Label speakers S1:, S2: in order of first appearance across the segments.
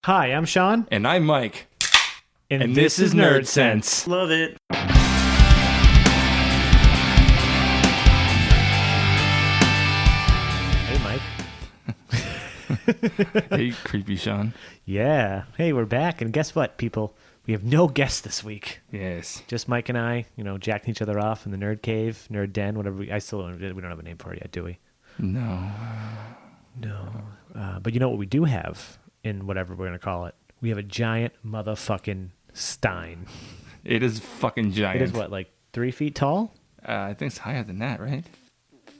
S1: Hi, I'm Sean.
S2: And I'm Mike.
S1: And this is Nerd Sense.
S3: Love it.
S1: Hey, Mike.
S2: Hey, creepy Sean.
S1: Yeah. Hey, we're back. And guess what, people? We have no guests this week.
S2: Yes.
S1: Just Mike and I, jacking each other off in the nerd cave, nerd den, whatever. We don't have a name for it yet, do we?
S2: No.
S1: No. But you know what we do have in whatever we're going to call it? We have a giant motherfucking stein.
S2: It is fucking giant.
S1: It is what, like 3 feet tall?
S2: I think it's higher than that, right?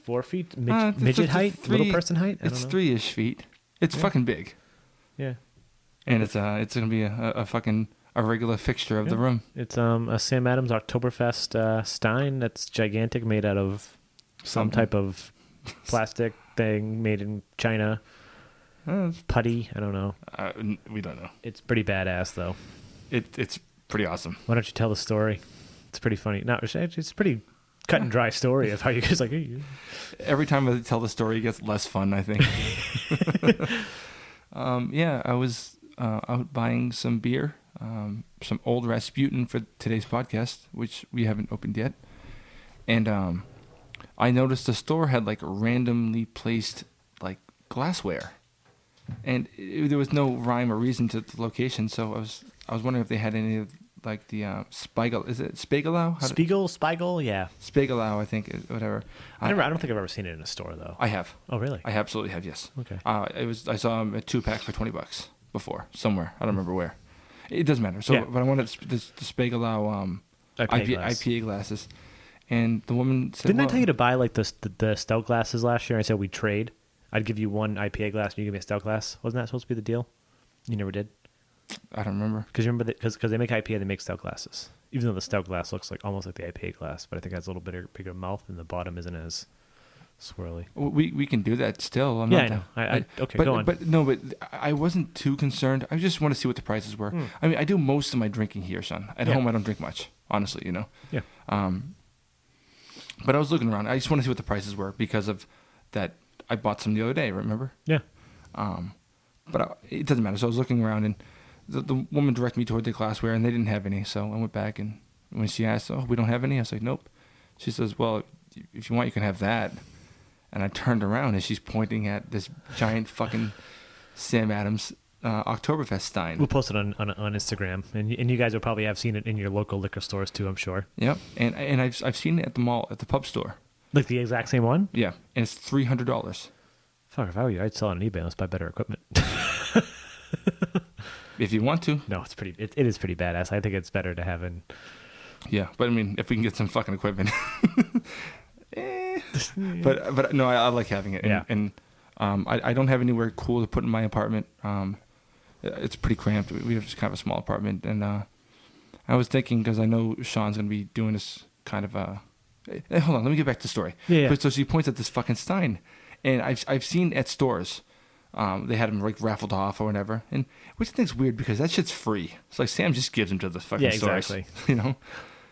S1: 4 feet? Midget height? Little person height?
S2: It's 3-ish feet. It's fucking big.
S1: Yeah.
S2: And it's gonna be a fucking regular fixture of the room.
S1: It's a Sam Adams Oktoberfest stein that's gigantic, made out of some type of plastic thing made in China. Putty, I don't know.
S2: We don't know.
S1: It's pretty badass, though.
S2: It's pretty awesome.
S1: Why don't you tell the story? It's pretty funny. No, it's a pretty cut and dry story of how you guys
S2: Every time I tell the story, it gets less fun, I think. I was out buying some beer, some old Rasputin for today's podcast, which we haven't opened yet. And I noticed the store had like randomly placed like glassware. And there was no rhyme or reason to the location, so I was wondering if they had any of like the Spiegel. Is it Spiegelau?
S1: Spiegel, yeah.
S2: Spiegelau, I think, whatever.
S1: I don't think I've ever seen it in a store though.
S2: I have.
S1: Oh, really?
S2: I absolutely have. Yes.
S1: Okay.
S2: I saw them at 2-pack for $20 before somewhere. I don't remember where. It doesn't matter. So, but I wanted the Spiegelau IPA glasses, and the woman said,
S1: "Didn't I tell you to buy like the stout glasses last year?" I said we'd trade. I'd give you one IPA glass and you give me a stout glass. Wasn't that supposed to be the deal? You never did?
S2: I don't remember.
S1: Because because they make IPA, they make stout glasses. Even though the stout glass looks like almost like the IPA glass, but I think it has a little bigger mouth and the bottom isn't as swirly.
S2: We can do that still.
S1: I know. Okay, go on.
S2: But I wasn't too concerned. I just want to see what the prices were. I mean, I do most of my drinking here, son. At home, I don't drink much, honestly,
S1: Yeah.
S2: But I was looking around. I just want to see what the prices were because of that. I bought some the other day, remember?
S1: Yeah.
S2: But it doesn't matter. So I was looking around, and the woman directed me toward the glassware, and they didn't have any. So I went back, and when she asked, "Oh, we don't have any," I was like, "Nope." She says, "Well, if you want, you can have that." And I turned around, and she's pointing at this giant fucking Sam Adams Oktoberfest stein.
S1: We'll post it on Instagram, and you guys will probably have seen it in your local liquor stores too, I'm sure.
S2: Yep, and I've seen it at the mall, at the pub store.
S1: Like the exact same one?
S2: Yeah, and it's $300.
S1: Fuck, if I were you, I'd sell it on eBay. Let's buy better equipment.
S2: If you want to.
S1: No, it is pretty badass. I think it's better to have in.
S2: Yeah, but I mean, if we can get some fucking equipment. But no, I like having it. And I don't have anywhere cool to put in my apartment. It's pretty cramped. We have just kind of a small apartment. And I was thinking, because I know Sean's going to be doing this kind of hold on, let me get back to the story.
S1: Yeah.
S2: So she points at this fucking stein. And I've seen at stores, they had them like raffled off or whatever, and which I think is weird because that shit's free. It's like Sam just gives them to the fucking stores.
S1: Exactly.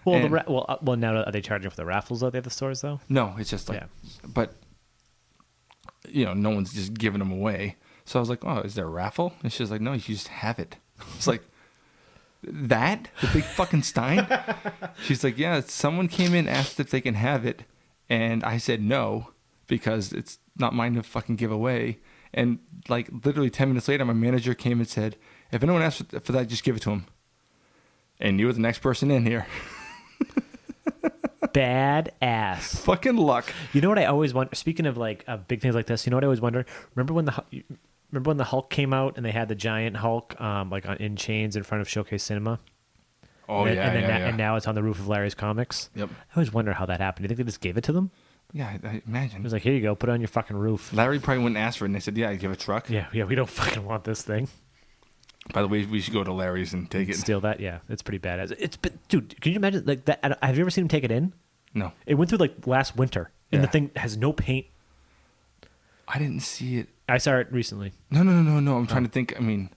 S1: Well, now are they charging for the raffles at the other stores though?
S2: No, it's just like, but no one's just giving them away. So I was like, "Oh, is there a raffle?" And she's like, "No, you just have it." It's like the big fucking stein. She's like, "Yeah, someone came in, asked if they can have it, and I said no because it's not mine to fucking give away." And like literally 10 minutes later, my manager came and said, "If anyone asks for that, just give it to him." And you were the next person in here.
S1: Bad ass.
S2: Fucking luck.
S1: You know what I always wonder? Speaking of like big things like this, you know what I always wonder? Remember when the Hulk came out and they had the giant Hulk in chains in front of Showcase Cinema?
S2: Oh,
S1: and now it's on the roof of Larry's Comics.
S2: Yep.
S1: I always wonder how that happened. Do you think they just gave it to them?
S2: Yeah, I imagine.
S1: It was like, here you go, put it on your fucking roof.
S2: Larry probably wouldn't ask for it, and they said, "Yeah, I give a truck."
S1: Yeah, we don't fucking want this thing.
S2: By the way, we should go to Larry's and take it.
S1: Steal that? Yeah, it's pretty badass. Dude, can you imagine like that? Have you ever seen him take it in?
S2: No.
S1: It went through like last winter, and the thing has no paint.
S2: I didn't see it.
S1: I saw it recently.
S2: No. I'm trying to think. I mean,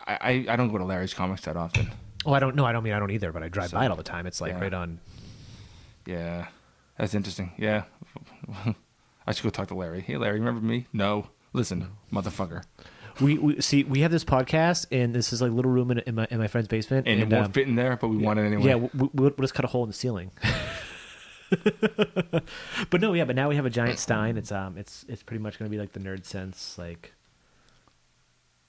S2: I don't go to Larry's Comics that often.
S1: Oh, I don't know. I don't either, but I drive by it all the time. It's like right on.
S2: Yeah, that's interesting. Yeah. I should go talk to Larry. Hey, Larry, remember me? No. Listen, motherfucker.
S1: We see we have this podcast, and this is like a little room in my friend's basement,
S2: and it won't fit in there, but we want it anyway.
S1: Yeah, we'll just cut a hole in the ceiling. But no, yeah, but now we have a giant Stein. It's pretty much gonna be like the Nerd Sense like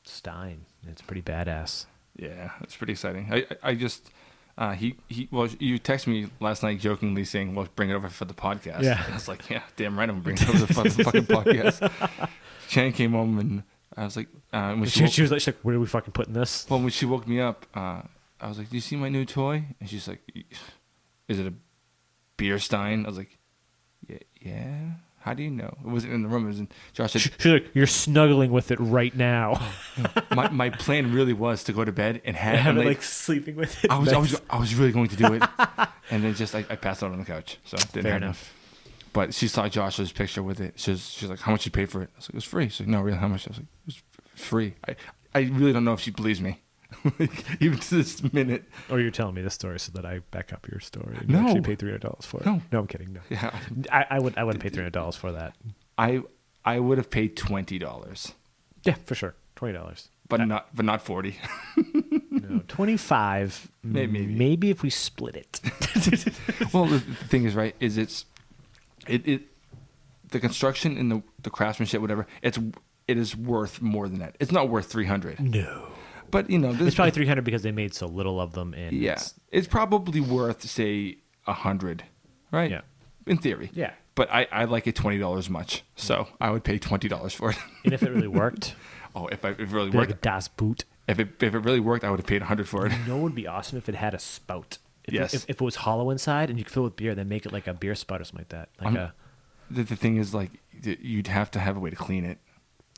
S1: Stein. It's pretty badass.
S2: Yeah, it's pretty exciting. I just well, you texted me last night jokingly saying, "Well, bring it over for the podcast."
S1: Yeah,
S2: and I was like, "Yeah, damn right, I'm gonna bring it over for the fucking podcast." Shannon came home and I was like, when
S1: she was like, "Where are we fucking putting this?"
S2: Well, when she woke me up, I was like, "Do you see my new toy?" And she's like, "Is it a beer stein?" I was like, "Yeah." How do you know? It wasn't in the room. It was in Josh said,
S1: she's like, "You're snuggling with it right now."
S2: my plan really was to go to bed and have
S1: it like sleeping with it.
S2: I was really going to do it, and then just I passed out on the couch. So it didn't
S1: Fair
S2: happen.
S1: enough.
S2: But she saw Josh's picture with it. She's like, "How much you pay for it?" I was like, "It was free." She's like, "No, really, how much?" I was like, "It was free." I really don't know if she believes me, even to this minute.
S1: Or you're telling me this story so that I back up your story. And
S2: No,
S1: you actually paid $300 for it.
S2: No,
S1: I'm kidding. No,
S2: yeah,
S1: I wouldn't pay $300 for that.
S2: I would have paid $20.
S1: Yeah, for sure, $20.
S2: But not 40.
S1: No, 25. Maybe if we split it.
S2: Well, the thing is, right? Is the construction and the craftsmanship, whatever. It is worth more than that. It's not worth $300.
S1: No.
S2: But
S1: it's probably $300 because they made so little of them. And
S2: yeah, it's probably worth say $100, right?
S1: Yeah.
S2: In theory.
S1: Yeah.
S2: But I like it $20 much, so I would pay $20 for it.
S1: And if it really worked,
S2: if it really
S1: like
S2: worked,
S1: a Das Boot.
S2: if it really worked, I would have paid $100 for it.
S1: You know, it would be awesome if it had a spout.
S2: Yes.
S1: If it was hollow inside and you could fill it with beer, then make it like a beer spout or something like that.
S2: The thing is, like, you'd have to have a way to clean it.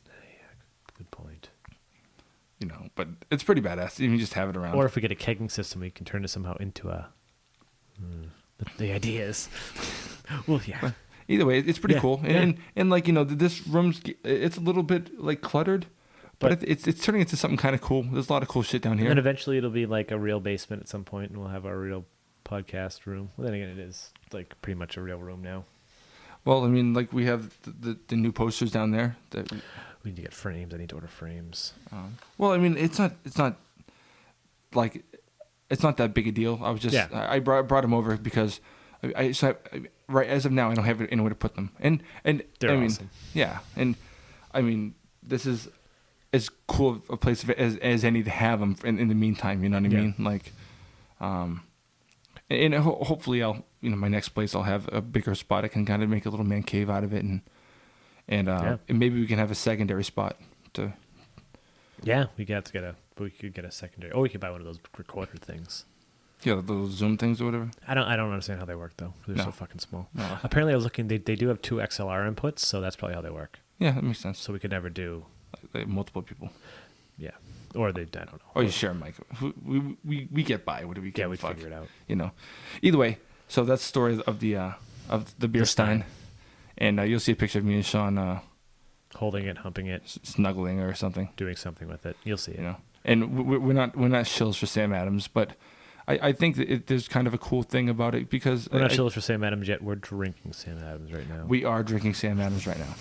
S1: Yeah, good point.
S2: You know, but it's pretty badass. You can just have it around.
S1: Or if we get a kegging system, we can turn it somehow into a. The ideas. Well, yeah.
S2: But either way, it's pretty cool. And like, you know, this room's it's a little bit like cluttered, but it's turning into something kind of cool. There's a lot of cool shit down here.
S1: And eventually it'll be like a real basement at some point, and we'll have our real podcast room. Well, then again, it is like pretty much a real room now.
S2: Well, I mean, like we have the new posters down there. That
S1: we need to get frames. I need to order frames.
S2: Well, I mean, it's not like it's not that big a deal. I was just I brought them over because right as of now I don't have anywhere to put them. And
S1: they're
S2: I mean,
S1: awesome.
S2: Yeah, and I mean this is as cool a place as any to have them in the meantime. You know what I mean? Like, and hopefully I'll my next place I'll have a bigger spot. I can kind of make a little man cave out of it and maybe we can have a secondary spot to.
S1: Yeah, we could get a secondary. Or we could buy one of those recorder things.
S2: Yeah, the little Zoom things or whatever.
S1: I don't understand how they work though. They're so fucking small.
S2: No.
S1: Apparently, I was looking. They do have 2 XLR inputs, so that's probably how they work.
S2: Yeah, that makes sense.
S1: So we could never do
S2: like multiple people.
S1: Yeah, or they. I don't know.
S2: Or you share a mic. We get by. What do we get?
S1: Yeah, we figure it out.
S2: You know. Either way, so that's the story of the beer stein, and you'll see a picture of me and Sean
S1: holding it, humping it,
S2: snuggling or something,
S1: doing something with it. You'll see it.
S2: You know. And we're not shills for Sam Adams, but I think that there's kind of a cool thing about it because
S1: we're not shills for Sam Adams yet. We're drinking Sam Adams right now.
S2: We are drinking Sam Adams right now,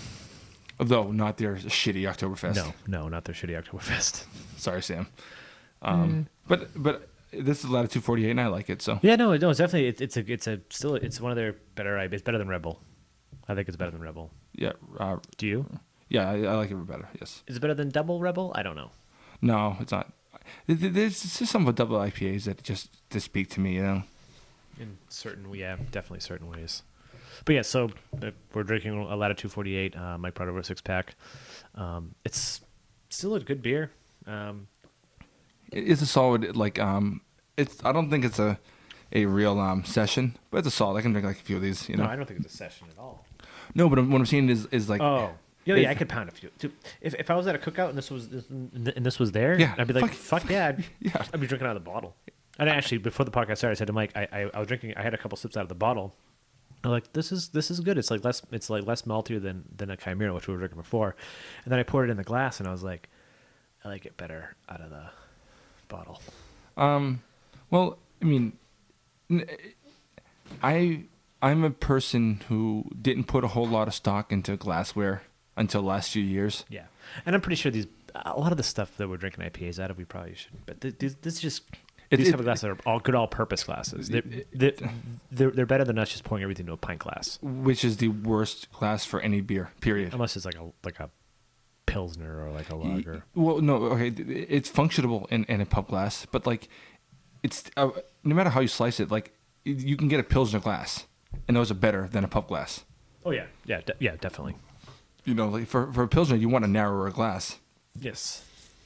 S2: though not their shitty Oktoberfest.
S1: No, not their shitty Oktoberfest.
S2: Sorry, Sam. But this is Latitude 48, and I like it. So
S1: yeah, no, it's definitely it's one of their better. It's better than Rebel. I think it's better than Rebel.
S2: Yeah.
S1: Do you?
S2: Yeah, I like it better. Yes.
S1: Is it better than Double Rebel? I don't know.
S2: No, it's not. There's just some of double IPAs that just speak to me, you know.
S1: In definitely certain ways. But yeah, so we're drinking a Latitude 48. Mike brought over a 6-pack. It's still a good beer.
S2: It's a solid like it's. I don't think it's a real session, but it's a solid. I can drink like a few of these. You know.
S1: No, I don't think it's a session at all.
S2: No, but what I'm saying is like.
S1: Oh. Yeah, I could pound a few. If I was at a cookout and this was there,
S2: yeah,
S1: I'd be like, fuck yeah,
S2: I'd
S1: be drinking out of the bottle. And actually, before the podcast started, I said to Mike, I was drinking. I had a couple sips out of the bottle. I'm like, this is good. It's like less maltier than a Chimera, which we were drinking before. And then I poured it in the glass, and I was like, I like it better out of the bottle.
S2: Well, I mean, I'm a person who didn't put a whole lot of stock into glassware until the last few years.
S1: Yeah, and I'm pretty sure these a lot of the stuff that we're drinking IPAs out of, we probably shouldn't. But this is just
S2: It-
S1: these
S2: it-
S1: type of glasses are all good, all-purpose glasses. They're better than us just pouring everything into a pint glass,
S2: Which is the worst glass for any beer, period.
S1: unless it's like a pilsner or like a lager.
S2: Well, no, okay, it's functional in a pub glass, but like, it's no matter how you slice it, like you can get a Pilsner glass, and those are better than a pub glass.
S1: Oh yeah, yeah, definitely.
S2: You know, like for a Pilsner, you want a narrower glass.
S1: Yes.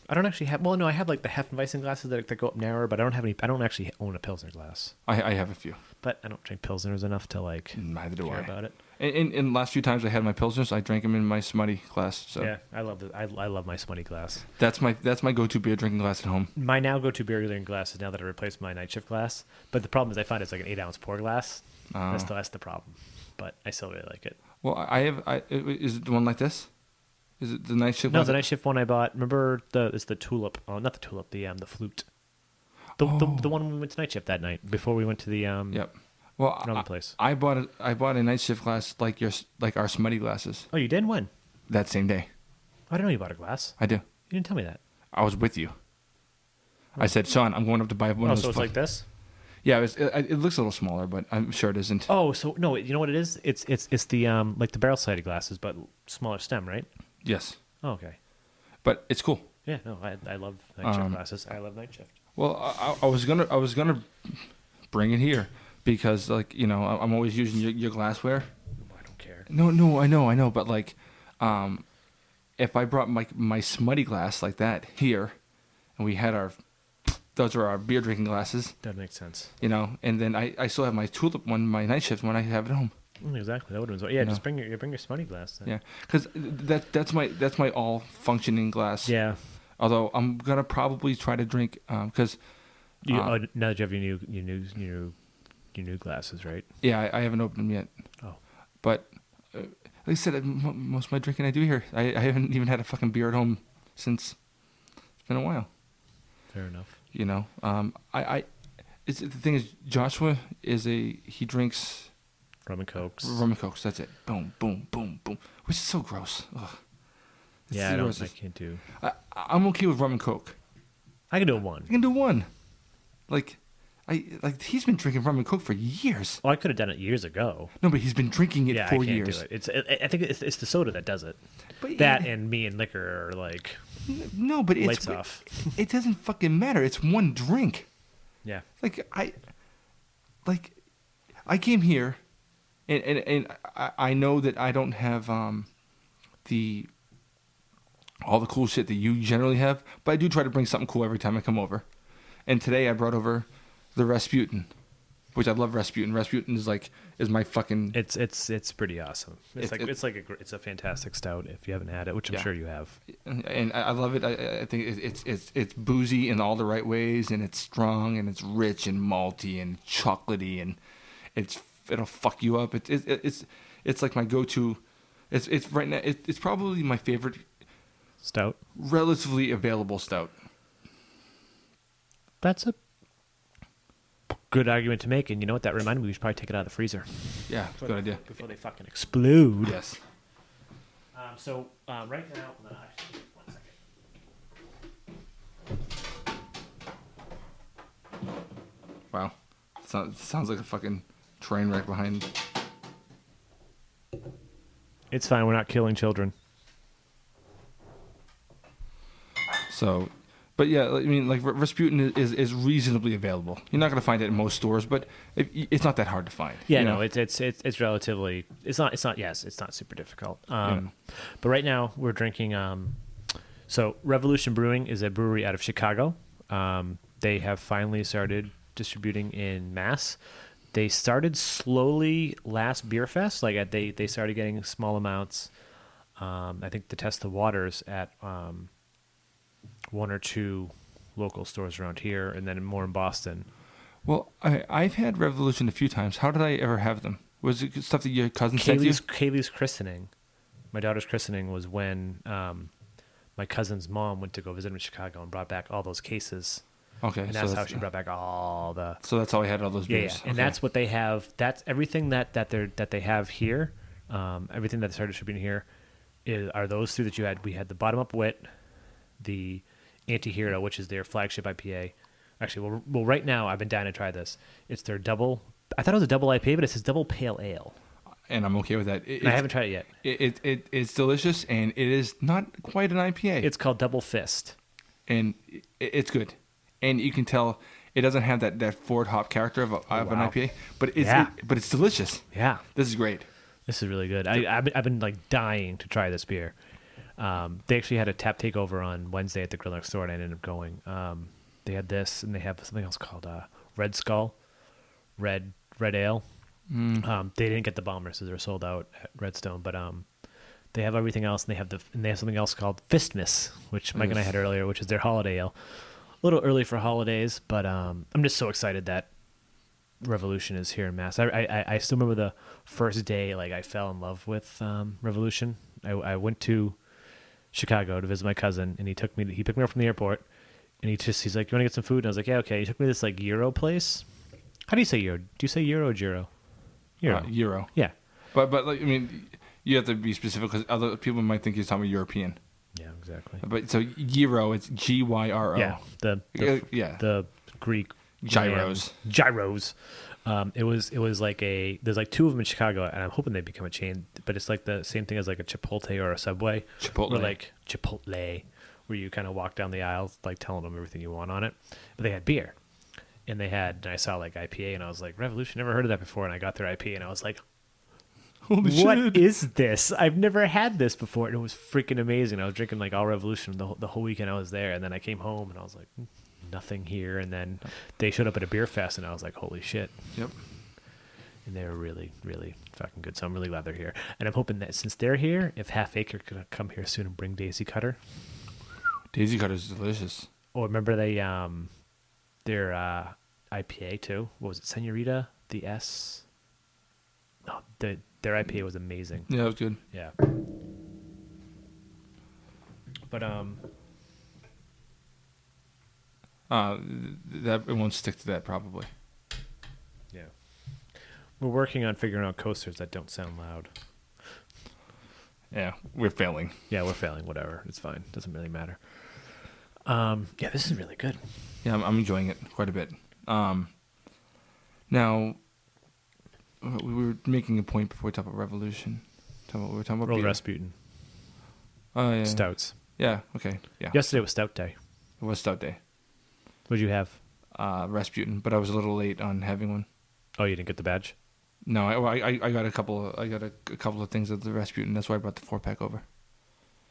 S1: I don't actually have. Well, no, I have like the Hefeweizen glasses that go up narrower, but I don't have any. I don't actually own a pilsner glass.
S2: I have a few.
S1: But I don't drink pilsners enough to like
S2: Neither do
S1: care
S2: I.
S1: about it.
S2: In the last few times I had my Pilsners, I drank them in my smutty glass. So
S1: Yeah, I love it. I love my smutty glass.
S2: that's my go-to beer drinking glass at home.
S1: My now go-to beer drinking glass is now that I replaced my night shift glass. But the problem is I find it's like an 8-ounce pour glass. That's the problem. But I still really like it.
S2: Well, is it the one like this? Is it the night shift?
S1: No,
S2: glass?
S1: the night shift one I bought. Remember it's the tulip? Oh, not the tulip. The flute. The one when we went to night shift that night before we went to the
S2: Yep. Well,
S1: another place.
S2: I bought a night shift glass like our smutty glasses
S1: Oh, you did? When?
S2: that same day.
S1: I didn't know you bought a glass.
S2: I do.
S1: You didn't tell me that.
S2: I was with you. I said, Sean, I'm going up to buy one
S1: Oh,
S2: of those.
S1: so it's like this?
S2: Yeah, it looks a little smaller, but I'm sure it isn't.
S1: Oh, so no, you know what it is? It's the like the barrel sided glasses, but smaller stem, right?
S2: Yes,
S1: Oh, okay.
S2: but it's cool.
S1: Yeah, no, I love night shift glasses. I love night shift.
S2: Well, I was gonna bring it here because, like, you know, I'm always using your glassware.
S1: I don't care.
S2: No, I know, but like, if I brought my smutty glass like that here, and we had those are our beer drinking glasses,
S1: That makes sense.
S2: you know, and then I still have my tulip one, my night shift one I have at home.
S1: Exactly. That would have been. Yeah,
S2: No.
S1: just bring your smutty glass. Then.
S2: Yeah, because that's my all functioning glass.
S1: Yeah.
S2: Although I'm gonna probably try to drink because
S1: Now that you have your new glasses, right?
S2: yeah, I haven't opened them yet.
S1: Oh.
S2: But like I said, most of my drinking I do here. I haven't even had a fucking beer at home since it's been a while.
S1: Fair enough.
S2: You know, the thing is, Joshua he drinks
S1: Rum and Cokes.
S2: rum and cokes. That's it. Boom, boom, boom, boom. Which is so gross. Ugh. It's
S1: Yeah,
S2: the
S1: I
S2: grossest.
S1: can't do.
S2: I'm okay with rum and coke.
S1: I can do one.
S2: I can do one. Like he's been drinking rum and coke for years.
S1: Well, I could have done it years ago.
S2: No, but he's been drinking it
S1: Yeah,
S2: for
S1: I can't
S2: years.
S1: do it. I think it's the soda that does it.
S2: But
S1: That and me and liquor are like
S2: no, but it's
S1: lights off.
S2: It doesn't fucking matter. It's one drink.
S1: Yeah.
S2: Like I came here, and I know that I don't have all the cool shit that you generally have, but I do try to bring something cool every time I come over. And today I brought over the Rasputin, which I love. Rasputin. Rasputin is my fucking.
S1: It's pretty awesome. It's a fantastic stout if you haven't had it, which I'm
S2: Yeah.
S1: sure you have.
S2: And I love it. I think it's boozy in all the right ways, and it's strong, and it's rich and malty and chocolatey, and it'll fuck you up. It's like my go-to. It's right now. It's probably my favorite
S1: Stout.
S2: relatively available stout.
S1: That's a good argument to make, and you know what? That reminded me we should probably take it out of the freezer
S2: Yeah, good idea.
S1: before they fucking explode.
S2: Yes.
S1: So right now, no, actually, 1 second.
S2: Wow. Sounds like a fucking train wreck behind.
S1: It's fine. We're not killing children.
S2: So, but yeah, I mean, like Rasputin is reasonably available. You're not going to find it in most stores, but it's not that hard to find.
S1: Yeah,
S2: you
S1: no,
S2: know?
S1: it's relatively. It's not. Yes, it's not super difficult. But right now we're drinking. So Revolution Brewing is a brewery out of Chicago. They have finally started distributing in mass. They started slowly last Beer Fest. Like they started getting small amounts. I think to test the waters at one or two local stores around here, and then more in Boston.
S2: Well, I've had Revolution a few times. How did I ever have them? Was it stuff that your cousin sent you?
S1: Kaylee's christening, my daughter's christening, was when my cousin's mom went to go visit him in Chicago and brought back all those cases.
S2: Okay,
S1: And that's how she brought back all the.
S2: So that's how I had all those
S1: Yeah,
S2: beers.
S1: and that's what they have. That's everything that they have here. Everything that they started distributing here are those three that you had. We had the bottom up wit, the Anti-Hero, which is their flagship IPA. Actually, well, right now I've been dying to try this. It's their double. I thought it was a double IPA, but it says double pale ale.
S2: And I'm okay with that.
S1: I haven't tried it yet.
S2: It's delicious, and it is not quite an IPA.
S1: It's called Double Fist.
S2: And it's good. And you can tell it doesn't have that forward hop character of an IPA, but it's delicious.
S1: Yeah.
S2: This is great.
S1: This is really good. I've been like dying to try this beer. They actually had a tap takeover on Wednesday at the Grill Next Door, and I ended up going. They had this, and they have something else called Red Skull, Red Ale. They didn't get the bombers, so they're sold out at Redstone. But they have everything else, and they have something else called Fistmas, which Mike and I had earlier, which is their holiday ale. A little early for holidays, but I'm just so excited that Revolution is here in Mass. I still remember the first day, like I fell in love with Revolution. I went to Chicago to visit my cousin, and he picked me up from the airport, and he's like, "You want to get some food?" And I was like, "Yeah, okay." He took me to this like Euro place. How do you say Euro? Do you say Euro or Gyro?
S2: Euro.
S1: Yeah.
S2: But like, I mean, you have to be specific because other people might think you're talking about European.
S1: Yeah, exactly.
S2: But so Gyro, it's Gyro.
S1: Yeah, the Greek
S2: gyros.
S1: Gyros. It was like there's like two of them in Chicago, and I'm hoping they become a chain. But it's like the same thing as like a Chipotle or a Subway.
S2: Chipotle.
S1: Or like Chipotle, where you kind of walk down the aisles, like telling them everything you want on it. But they had beer. And I saw like IPA, and I was like, Revolution, never heard of that before. And I got their IPA, and I was like,
S2: holy shit.
S1: What is this? I've never had this before. And it was freaking amazing. I was drinking like all Revolution the whole weekend I was there. And then I came home, and I was like, nothing here. And then they showed up at a beer fest, and I was like, holy shit.
S2: Yep.
S1: And they were really, really fucking good. So I'm really glad they're here. And I'm hoping that since they're here, if Half Acre could come here soon and bring Daisy Cutter.
S2: Daisy Cutter is delicious.
S1: Oh, remember their IPA too? What was it, Senorita? The S? No, their IPA was amazing.
S2: Yeah, it was good.
S1: Yeah. But
S2: that it won't stick to that probably.
S1: Yeah. We're working on figuring out coasters that don't sound loud.
S2: Yeah, we're failing.
S1: Yeah, we're failing. Whatever, it's fine. Doesn't really matter. Yeah, this is really good.
S2: Yeah, I'm enjoying it quite a bit. Now, we were making a point before we talked about Revolution. We were talking about
S1: Roll
S2: beer.
S1: Rasputin.
S2: Oh, yeah.
S1: Stouts.
S2: Yeah, okay. Yeah.
S1: Yesterday was Stout Day.
S2: It was Stout Day.
S1: What'd you have?
S2: Rasputin, but I was a little late on having one.
S1: Oh, you didn't get the badge?
S2: No, I got a couple of things of the Rasputin. That's why I brought the 4-pack over.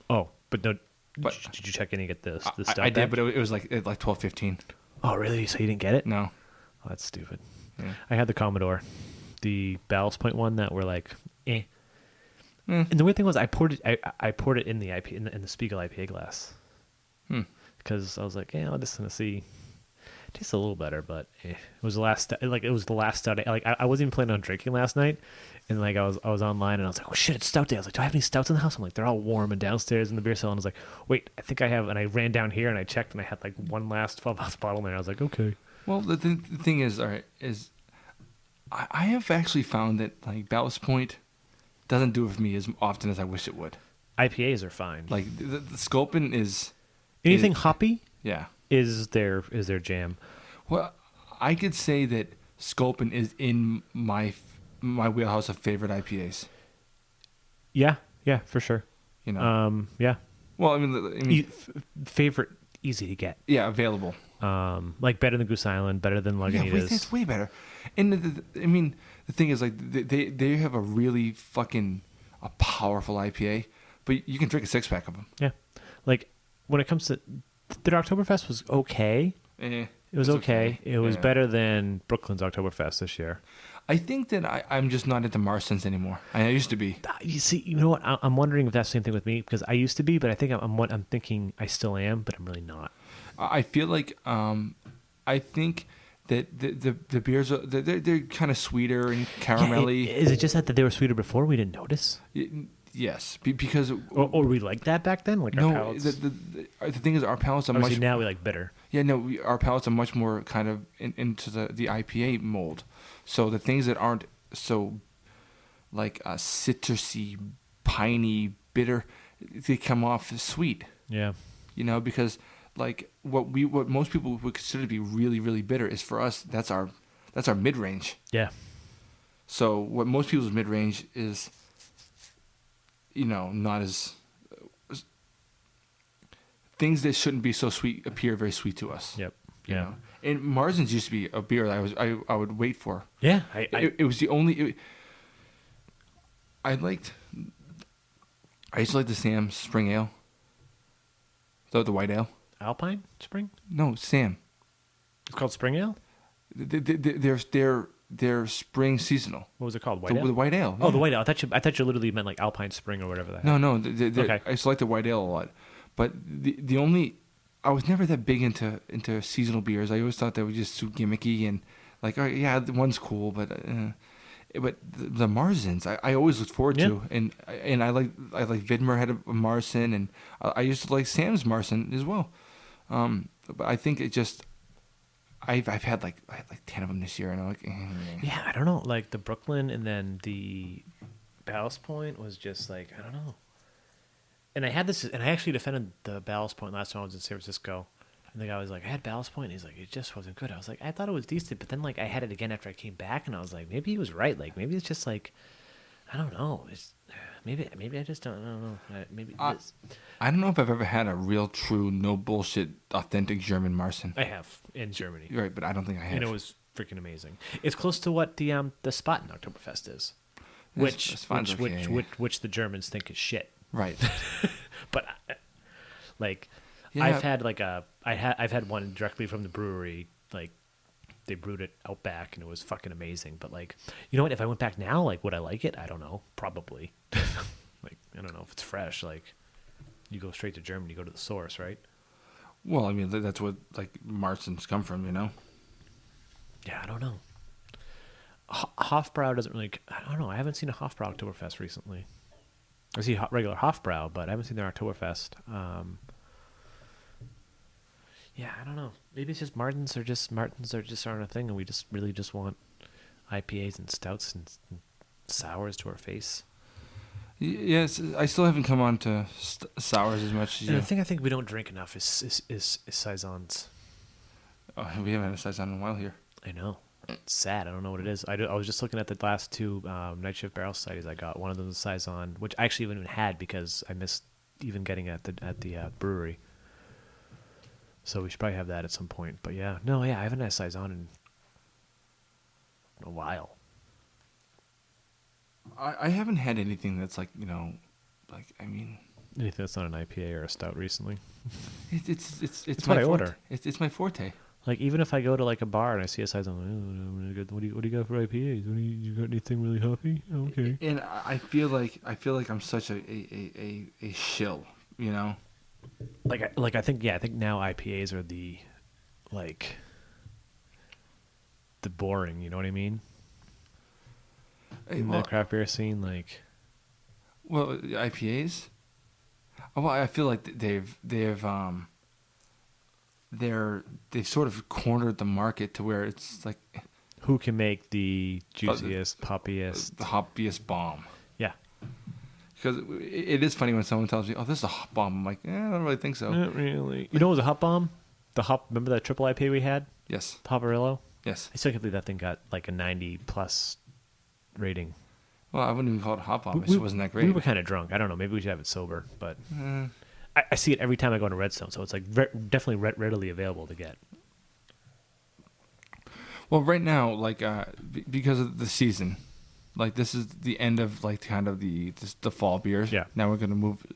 S1: Oh, but no.
S2: But
S1: did you check in and get the Stout?
S2: I did, but it was like 12:15.
S1: Oh, really? So you didn't get it?
S2: No.
S1: Oh, that's stupid.
S2: Yeah.
S1: I had the Commodore, the Ballast Point one that were like, eh. And the weird thing was, I poured it in the IPA in the Spiegel IPA glass, because I was like, yeah, I'm just gonna see. It tastes a little better, but it was the last stout. Like I wasn't even planning on drinking last night, and like I was online, and I was like, oh shit, it's Stout Day. I was like, do I have any stouts in the house? I'm like, they're all warm and downstairs in the beer cellar. And I was like, wait, I think I have. And I ran down here and I checked, and I had like one last 12-ounce bottle in there. I was like, okay.
S2: Well, the thing is, all right, I have actually found that like Ballast Point doesn't do it for me as often as I wish it would.
S1: IPAs are fine.
S2: Like the Sculpin is
S1: anything hoppy.
S2: Yeah,
S1: is their jam.
S2: Well, I could say that Sculpin is in my wheelhouse of favorite IPAs.
S1: Yeah, for sure.
S2: You know.
S1: Yeah.
S2: Well, I mean,
S1: favorite, easy to get.
S2: Yeah, available.
S1: Like better than Goose Island, better than Lagunitas.
S2: Yeah, it's way better. And the thing is, like, they have a really a powerful IPA, but you can drink a 6-pack of them.
S1: Yeah, like when it comes to their Oktoberfest was okay. It was okay. It was better than Brooklyn's Oktoberfest this year.
S2: I think that I'm just not into Marston's anymore. I used to be.
S1: You see, you know what? I'm wondering if that's the same thing with me, because I used to be, but I think I'm thinking I still am, but I'm really not.
S2: I feel like I think that the beers they're kind of sweeter and caramelly.
S1: Is it just that they were sweeter before we didn't notice?
S2: Yes, because
S1: or we liked that back then. Like our palates.
S2: The thing is, our palates are
S1: obviously now we like bitter.
S2: Yeah, no, our palates are much more kind of into the IPA mold. So the things that aren't so like citrusy, piney, bitter, they come off as sweet.
S1: Yeah.
S2: because like what most people would consider to be really, really bitter is for us, that's our mid-range.
S1: Yeah.
S2: So what most people's mid-range is, not as things that shouldn't be so sweet appear very sweet to us.
S1: Yep.
S2: You
S1: Yeah.
S2: know? And Marsden's used to be a beer that I would wait for.
S1: Yeah.
S2: It was the only. I used to like the Sam Spring Ale. The white ale.
S1: Alpine Spring?
S2: No, Sam.
S1: It's called Spring Ale?
S2: They're spring seasonal.
S1: What was it called? White
S2: The
S1: Ale?
S2: white ale.
S1: Oh, the
S2: yeah.
S1: white ale. I thought you literally meant like Alpine Spring or whatever that.
S2: No.
S1: Okay.
S2: I used to like the white ale a lot, but the only I was never that big into seasonal beers. I always thought they were just too gimmicky and like, oh yeah, one's cool, but the Marzens I always looked forward to, and I like Vidmer had a Marzen, and I used to like Sam's Marzen as well. But I think it just I had like 10 of them this year, and I'm like,
S1: Yeah, I don't know. Like the Brooklyn and then the Ballast Point was just like, I don't know. And I had this, and I actually defended the Ballast Point last time I was in San Francisco. And the guy was like, I had Ballast Point. And he's like, it just wasn't good. I was like, I thought it was decent. But then like I had it again after I came back, and I was like, maybe he was right. Like maybe it's just like, I don't know. Maybe I just don't know. Maybe it is.
S2: I don't know if I've ever had a real, true, no bullshit, authentic German Marzen.
S1: I have in Germany.
S2: You're right, but I don't think I have.
S1: And it was freaking amazing. It's close to what the spot in Oktoberfest is, which the Germans think is shit.
S2: Right.
S1: But like,
S2: Yeah.
S1: I've had one directly from the brewery. Like, they brewed it out back, and it was fucking amazing. But like, you know what? If I went back now, like, would I like it? I don't know. Probably. Like, I don't know if it's fresh. Like, you go straight to Germany, you go to the source, right?
S2: Well, I mean, that's what like Marzens come from,
S1: Yeah, I don't know. Hofbrau doesn't really. I don't know. I haven't seen a Hofbrau Oktoberfest recently. I see regular Hofbrau, but I haven't seen their Oktoberfest. Yeah, I don't know. Maybe it's just Martins are just aren't a thing, and we just really just want IPAs and stouts and sours to our face.
S2: Yes, I still haven't come on to sours as much as
S1: And
S2: you.
S1: the thing I think we don't drink enough is saisons.
S2: Oh, we haven't had a saison in a while here.
S1: I know. It's sad. I don't know what it is. I was just looking at the last two Night Shift Barrel Societies I got. One of them was saison, which I actually haven't even had because I missed even getting it at the brewery. So we should probably have that at some point. But I haven't had saison in a while.
S2: I haven't had anything that's like
S1: Anything that's not an IPA or a stout recently.
S2: it's
S1: what
S2: my
S1: I
S2: forte.
S1: order.
S2: It's my forte.
S1: Like even if I go to like a bar and I see a saison, I'm like, what do you got for IPAs? You got anything really hoppy? Oh, okay.
S2: And I feel like I'm such a shill,
S1: I think now IPAs are the boring, you know what I mean? In the craft beer scene, like.
S2: Well, IPAs. Well, I feel like they've sort of cornered the market to where it's like.
S1: Who can make the juiciest, poppiest,
S2: the hoppiest bomb?
S1: Yeah.
S2: Because it is funny when someone tells me, "Oh, this is a hop bomb." I'm like, I don't really think so.
S1: Not really. You know, what was a hop bomb? Remember that triple IPA we had?
S2: Yes.
S1: Hopperillo?
S2: Yes.
S1: I still can't believe that thing got like a 90+ rating.
S2: Well, I wouldn't even call it a hop bomb. It just wasn't that great.
S1: We were kind of drunk. I don't know. Maybe we should have it sober. But I see it every time I go to Redstone, so it's like definitely readily available to get.
S2: Well, right now, like because of the season, like this is the end of like kind of the fall beers.
S1: Yeah.
S2: Now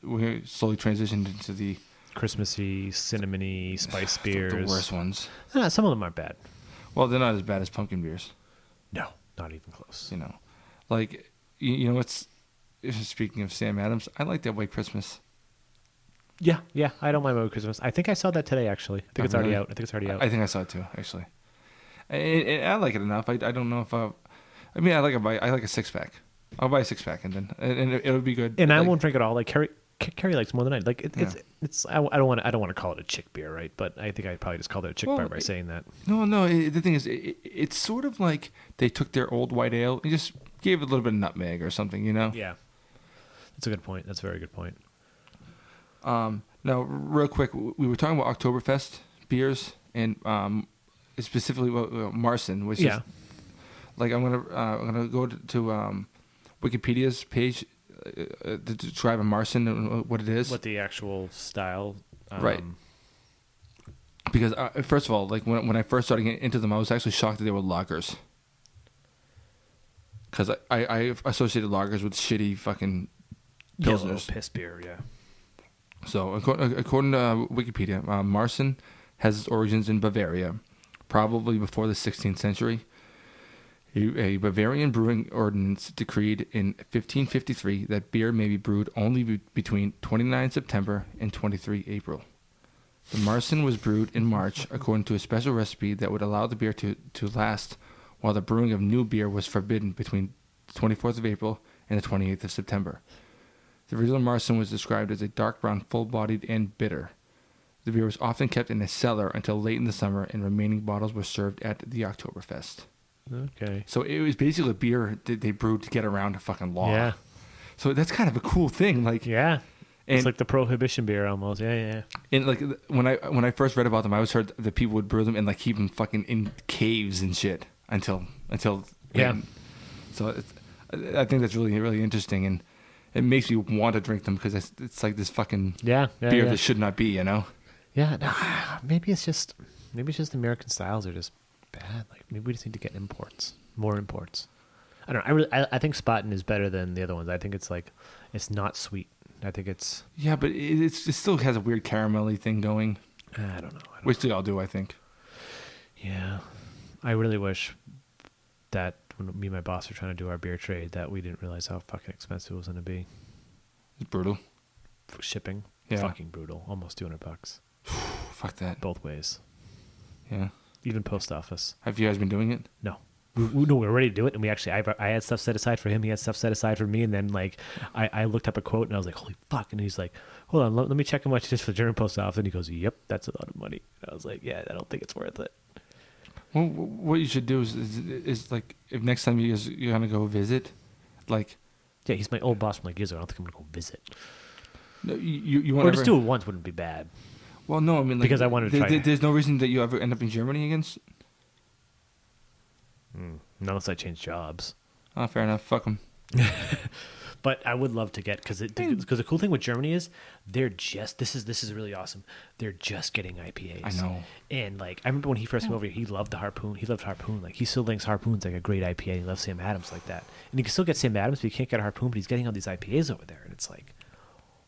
S2: we're slowly transitioned into the
S1: Christmassy, cinnamony, spice beers.
S2: the worst ones.
S1: Some of them aren't bad.
S2: Well, they're not as bad as pumpkin beers.
S1: No, not even close.
S2: Like you know what's speaking of Sam Adams, I like that White Christmas.
S1: Yeah, I don't mind White Christmas. I think I saw that today, actually. I think it's already out. I
S2: think I saw it too, actually. And I like it enough. I don't know if I like a 6-pack. I'll buy a 6-pack and then it'll be good.
S1: And I won't drink it all. Like Carrie likes more than I. Like it's. I don't want to call it a chick beer, right? But I think I probably just called it a chick beer by saying that.
S2: No. The thing is, it's sort of like they took their old white ale and just gave it a little bit of nutmeg or something,
S1: Yeah, that's a good point. That's a very good point.
S2: Now, real quick, we were talking about Oktoberfest beers and specifically Marson, which is like I'm gonna go to Wikipedia's page to describe a Marson and what it is.
S1: What the actual style,
S2: right? Because first of all, like when I first started getting into them, I was actually shocked that they were lagers. Because I associated lagers with shitty fucking pilsners.
S1: Piss beer, yeah.
S2: So according to Wikipedia, Marson has its origins in Bavaria, probably before the 16th century. A Bavarian brewing ordinance decreed in 1553 that beer may be brewed only between 29 September and 23 April. The Marson was brewed in March according to a special recipe that would allow the beer to last, while the brewing of new beer was forbidden between the 24th of April and the 28th of September. The original Marson was described as a dark brown, full-bodied, and bitter. The beer was often kept in a cellar until late in the summer, and remaining bottles were served at the Oktoberfest.
S1: Okay.
S2: So it was basically a beer that they brewed to get around a fucking law.
S1: Yeah.
S2: So that's kind of a cool thing. Like,
S1: yeah.
S2: And,
S1: it's like the prohibition beer almost. Yeah.
S2: And like when I first read about them, I always heard that people would brew them and like keep them fucking in caves and shit until
S1: yeah.
S2: So I think that's really, really interesting, and it makes me want to drink them because it's like this fucking beer that should not be, you know?
S1: Yeah. No, maybe it's just American styles are just bad. Like maybe we just need to get more imports. I don't know. I think Spaten is better than the other ones. I think it's like it's not sweet. I think it's
S2: but it still has a weird caramelly thing going.
S1: I don't know.
S2: Which they all do, I think.
S1: Yeah, I really wish that when me and my boss were trying to do our beer trade, that we didn't realize how fucking expensive it was going to be.
S2: It's brutal.
S1: Shipping, fucking brutal. Almost $200.
S2: Fuck that.
S1: Both ways.
S2: Yeah.
S1: Even post office.
S2: Have you guys been doing it?
S1: No. We were ready to do it, and we actually, I had stuff set aside for him, he had stuff set aside for me, and then like I looked up a quote and I was like, holy fuck, and he's like, hold on, let me check how much it is for the German post office, and he goes, yep, that's a lot of money. And I was like, yeah, I don't think it's worth it.
S2: Well, what you should do is like, if next time you're gonna go visit, like,
S1: yeah, he's my old boss from like years ago. I don't think I'm gonna go visit.
S2: No, you want
S1: or just do it once wouldn't be bad.
S2: Well, no, I mean, like,
S1: because I wanted to try.
S2: There's no reason that you ever end up in Germany against.
S1: Not unless I change jobs.
S2: Oh, fair enough. Fuck them.
S1: But I would love to get because the cool thing with Germany is they're just this is really awesome. They're just getting IPAs.
S2: I know.
S1: And like I remember when he first came over here, he loved the Harpoon. He loved Harpoon. Like he still thinks Harpoon's like a great IPA. And he loves Sam Adams like that. And you can still get Sam Adams, but you can't get a Harpoon. But he's getting all these IPAs over there, and it's like,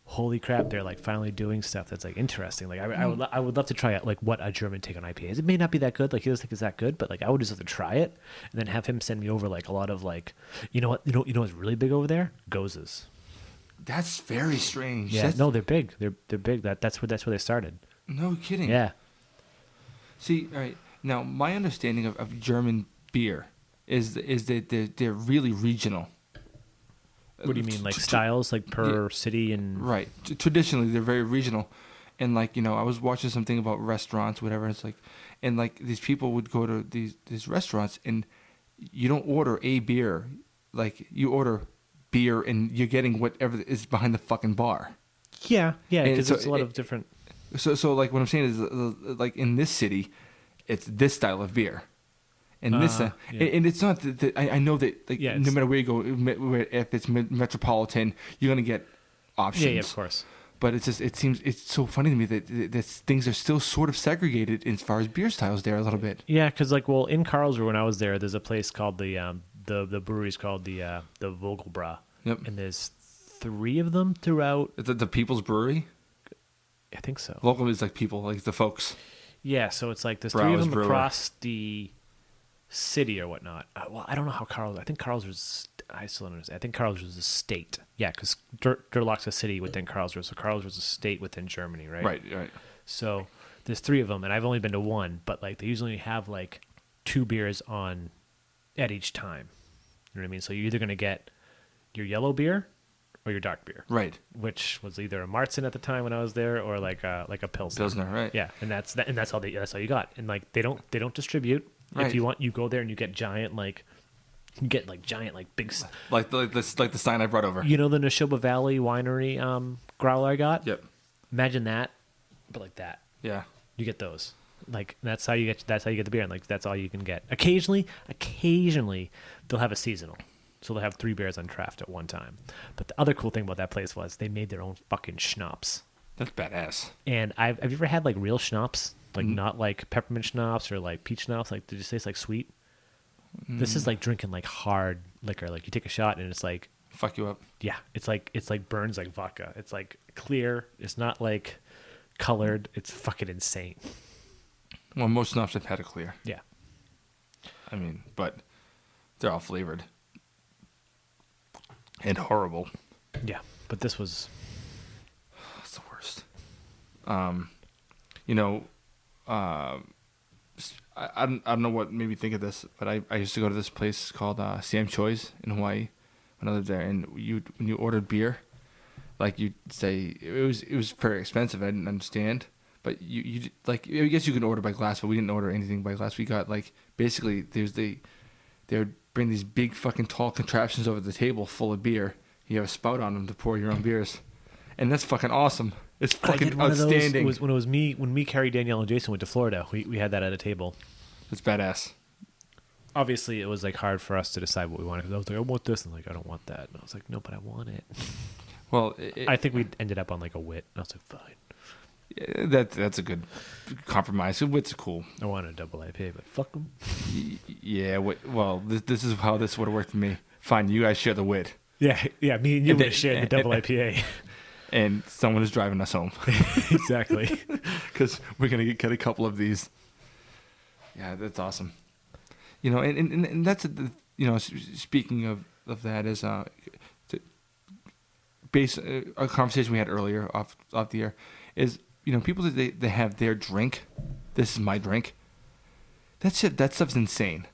S1: holy crap! They're like finally doing stuff that's like interesting. Like I would love to try out like what a German take on IPAs. It may not be that good. Like he doesn't think it's that good, but like I would just love to try it and then have him send me over like a lot of like, you know what's really big over there? Gozes.
S2: That's very strange.
S1: Yeah, no, they're big. They're big. That's where they started.
S2: No kidding.
S1: Yeah.
S2: See, all right. Now, my understanding of German beer is that they're really regional.
S1: What do you mean, like styles, like per city and?
S2: Right. Traditionally, they're very regional, and like I was watching something about restaurants, whatever. It's like, and like these people would go to these restaurants, and you don't order a beer, like you order beer, and you're getting whatever is behind the fucking bar.
S1: Yeah, because there's a lot of different. So like what I'm saying is
S2: like in this city, it's this style of beer. And this, and it's not that I know that like no matter where you go, if it's metropolitan, you're gonna get options.
S1: Yeah, of course.
S2: But it's so funny to me that things are still sort of segregated as far as beer styles there a little bit.
S1: Yeah, because like in Karlsruhe when I was there, there's a place called the brewery's called the Vogelbräu.
S2: Yep.
S1: And there's 3 of them throughout.
S2: Is it the People's Brewery?
S1: I think so.
S2: Vogel is like people, like the folks.
S1: Yeah, so it's like there's
S2: Brau
S1: 3 of them
S2: brewer.
S1: across the city or whatnot. Well, I don't know how I think Karlsruhe's. I still don't understand. I think Karlsruhe's a state. Yeah, because Durlach's a city within Karlsruhe, so Karlsruhe's a state within Germany, right?
S2: Right.
S1: So there's 3 of them, and I've only been to one, but like they usually have like 2 beers at each time. You know what I mean? So you're either gonna get your yellow beer or your dark beer,
S2: right?
S1: Which was either a Marzen at the time when I was there, or like a Pilsner.
S2: Right?
S1: Yeah, and that's all you got. And like they don't distribute.
S2: Right.
S1: If you want, you go there and you get giant big.
S2: Like the sign I brought over.
S1: You know the Neshoba Valley Winery growler I got?
S2: Yep.
S1: Imagine that, but like that.
S2: Yeah.
S1: You get those. Like that's how you get the beer, and like that's all you can get. Occasionally they'll have a seasonal, so they'll have 3 beers on draft at one time. But the other cool thing about that place was they made their own fucking schnapps.
S2: That's badass.
S1: And have you ever had like real schnapps, like not like peppermint schnapps or like peach schnapps? Like did you say it's like sweet? This is like drinking like hard liquor. Like you take a shot and it's like
S2: Fuck you up.
S1: yeah, it's like burns like vodka. It's like clear. It's not like colored. It's fucking insane.
S2: Well, most schnapps I've had are clear.
S1: Yeah.
S2: I mean, but they're all flavored and horrible.
S1: Yeah, but this was
S2: That's the worst. You know, I don't know what made me think of this, but I used to go to this place called Sam Choi's in Hawaii when I lived there, and when you ordered beer, like you'd say it was very expensive. I didn't understand, but you like I guess you can order by glass, but we didn't order anything by glass. We got like basically they would bring these big fucking tall contraptions over the table full of beer. You have a spout on them to pour your own beers, and that's fucking awesome. It's fucking outstanding.
S1: When me, Carrie, Danielle, and Jason went to Florida. We had that at a table.
S2: It's badass.
S1: Obviously, it was like hard for us to decide what we wanted. Because I was like, I want this, and like I don't want that. And I was like, no, but I want it.
S2: Well,
S1: I think we ended up on like a wit. I was like, fine.
S2: That's a good compromise. Wit's cool.
S1: I wanted a double IPA, but fuck them.
S2: Yeah. Well, this is how this would have worked for me. Fine, you guys share the wit.
S1: Yeah. Me and you would have shared the double IPA.
S2: And someone is driving us home.
S1: Exactly.
S2: Because we're going to get a couple of these. Yeah, that's awesome. You know, and that's, you know, speaking of that is a conversation we had earlier off the air is, you know, people that they have their drink. This is my drink. That stuff's insane.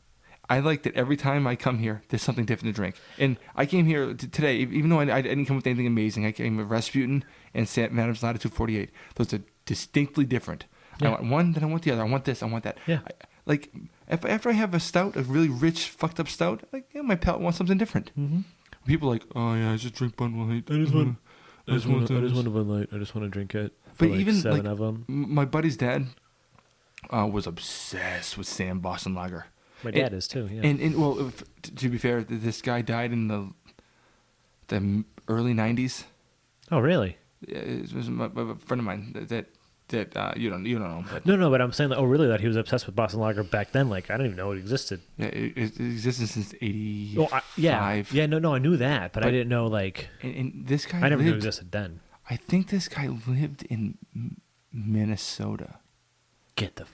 S2: I like that every time I come here, there's something different to drink. And I came here today, even though I didn't come with anything amazing. I came with Rasputin and Sam Adams Latitude 48. Those are distinctly different. Yeah. I want one, then I want the other. I want this, I want that.
S1: Yeah.
S2: Like, after I have a stout, a really rich, fucked up stout, like, yeah, my palate wants something different.
S1: Mm-hmm.
S2: People are like, oh, yeah, I just drink Bud Light.
S1: I just want a Bud Light. I just want to drink it.
S2: But
S1: like
S2: even,
S1: 7
S2: like,
S1: of them.
S2: My buddy's dad was obsessed with Sam Boston Lager.
S1: My dad is too, yeah.
S2: And well, to be fair, this guy died in the early 90s.
S1: Oh, really?
S2: It was a friend of mine that you don't know. But
S1: No, but I'm saying that. Oh, really? That he was obsessed with Boston Lager back then? Like I don't even know it existed.
S2: Yeah, it existed since 85.
S1: Oh, yeah. No, I knew that, but I didn't know like.
S2: And this guy,
S1: I never knew it existed then.
S2: I think this guy lived in Minnesota.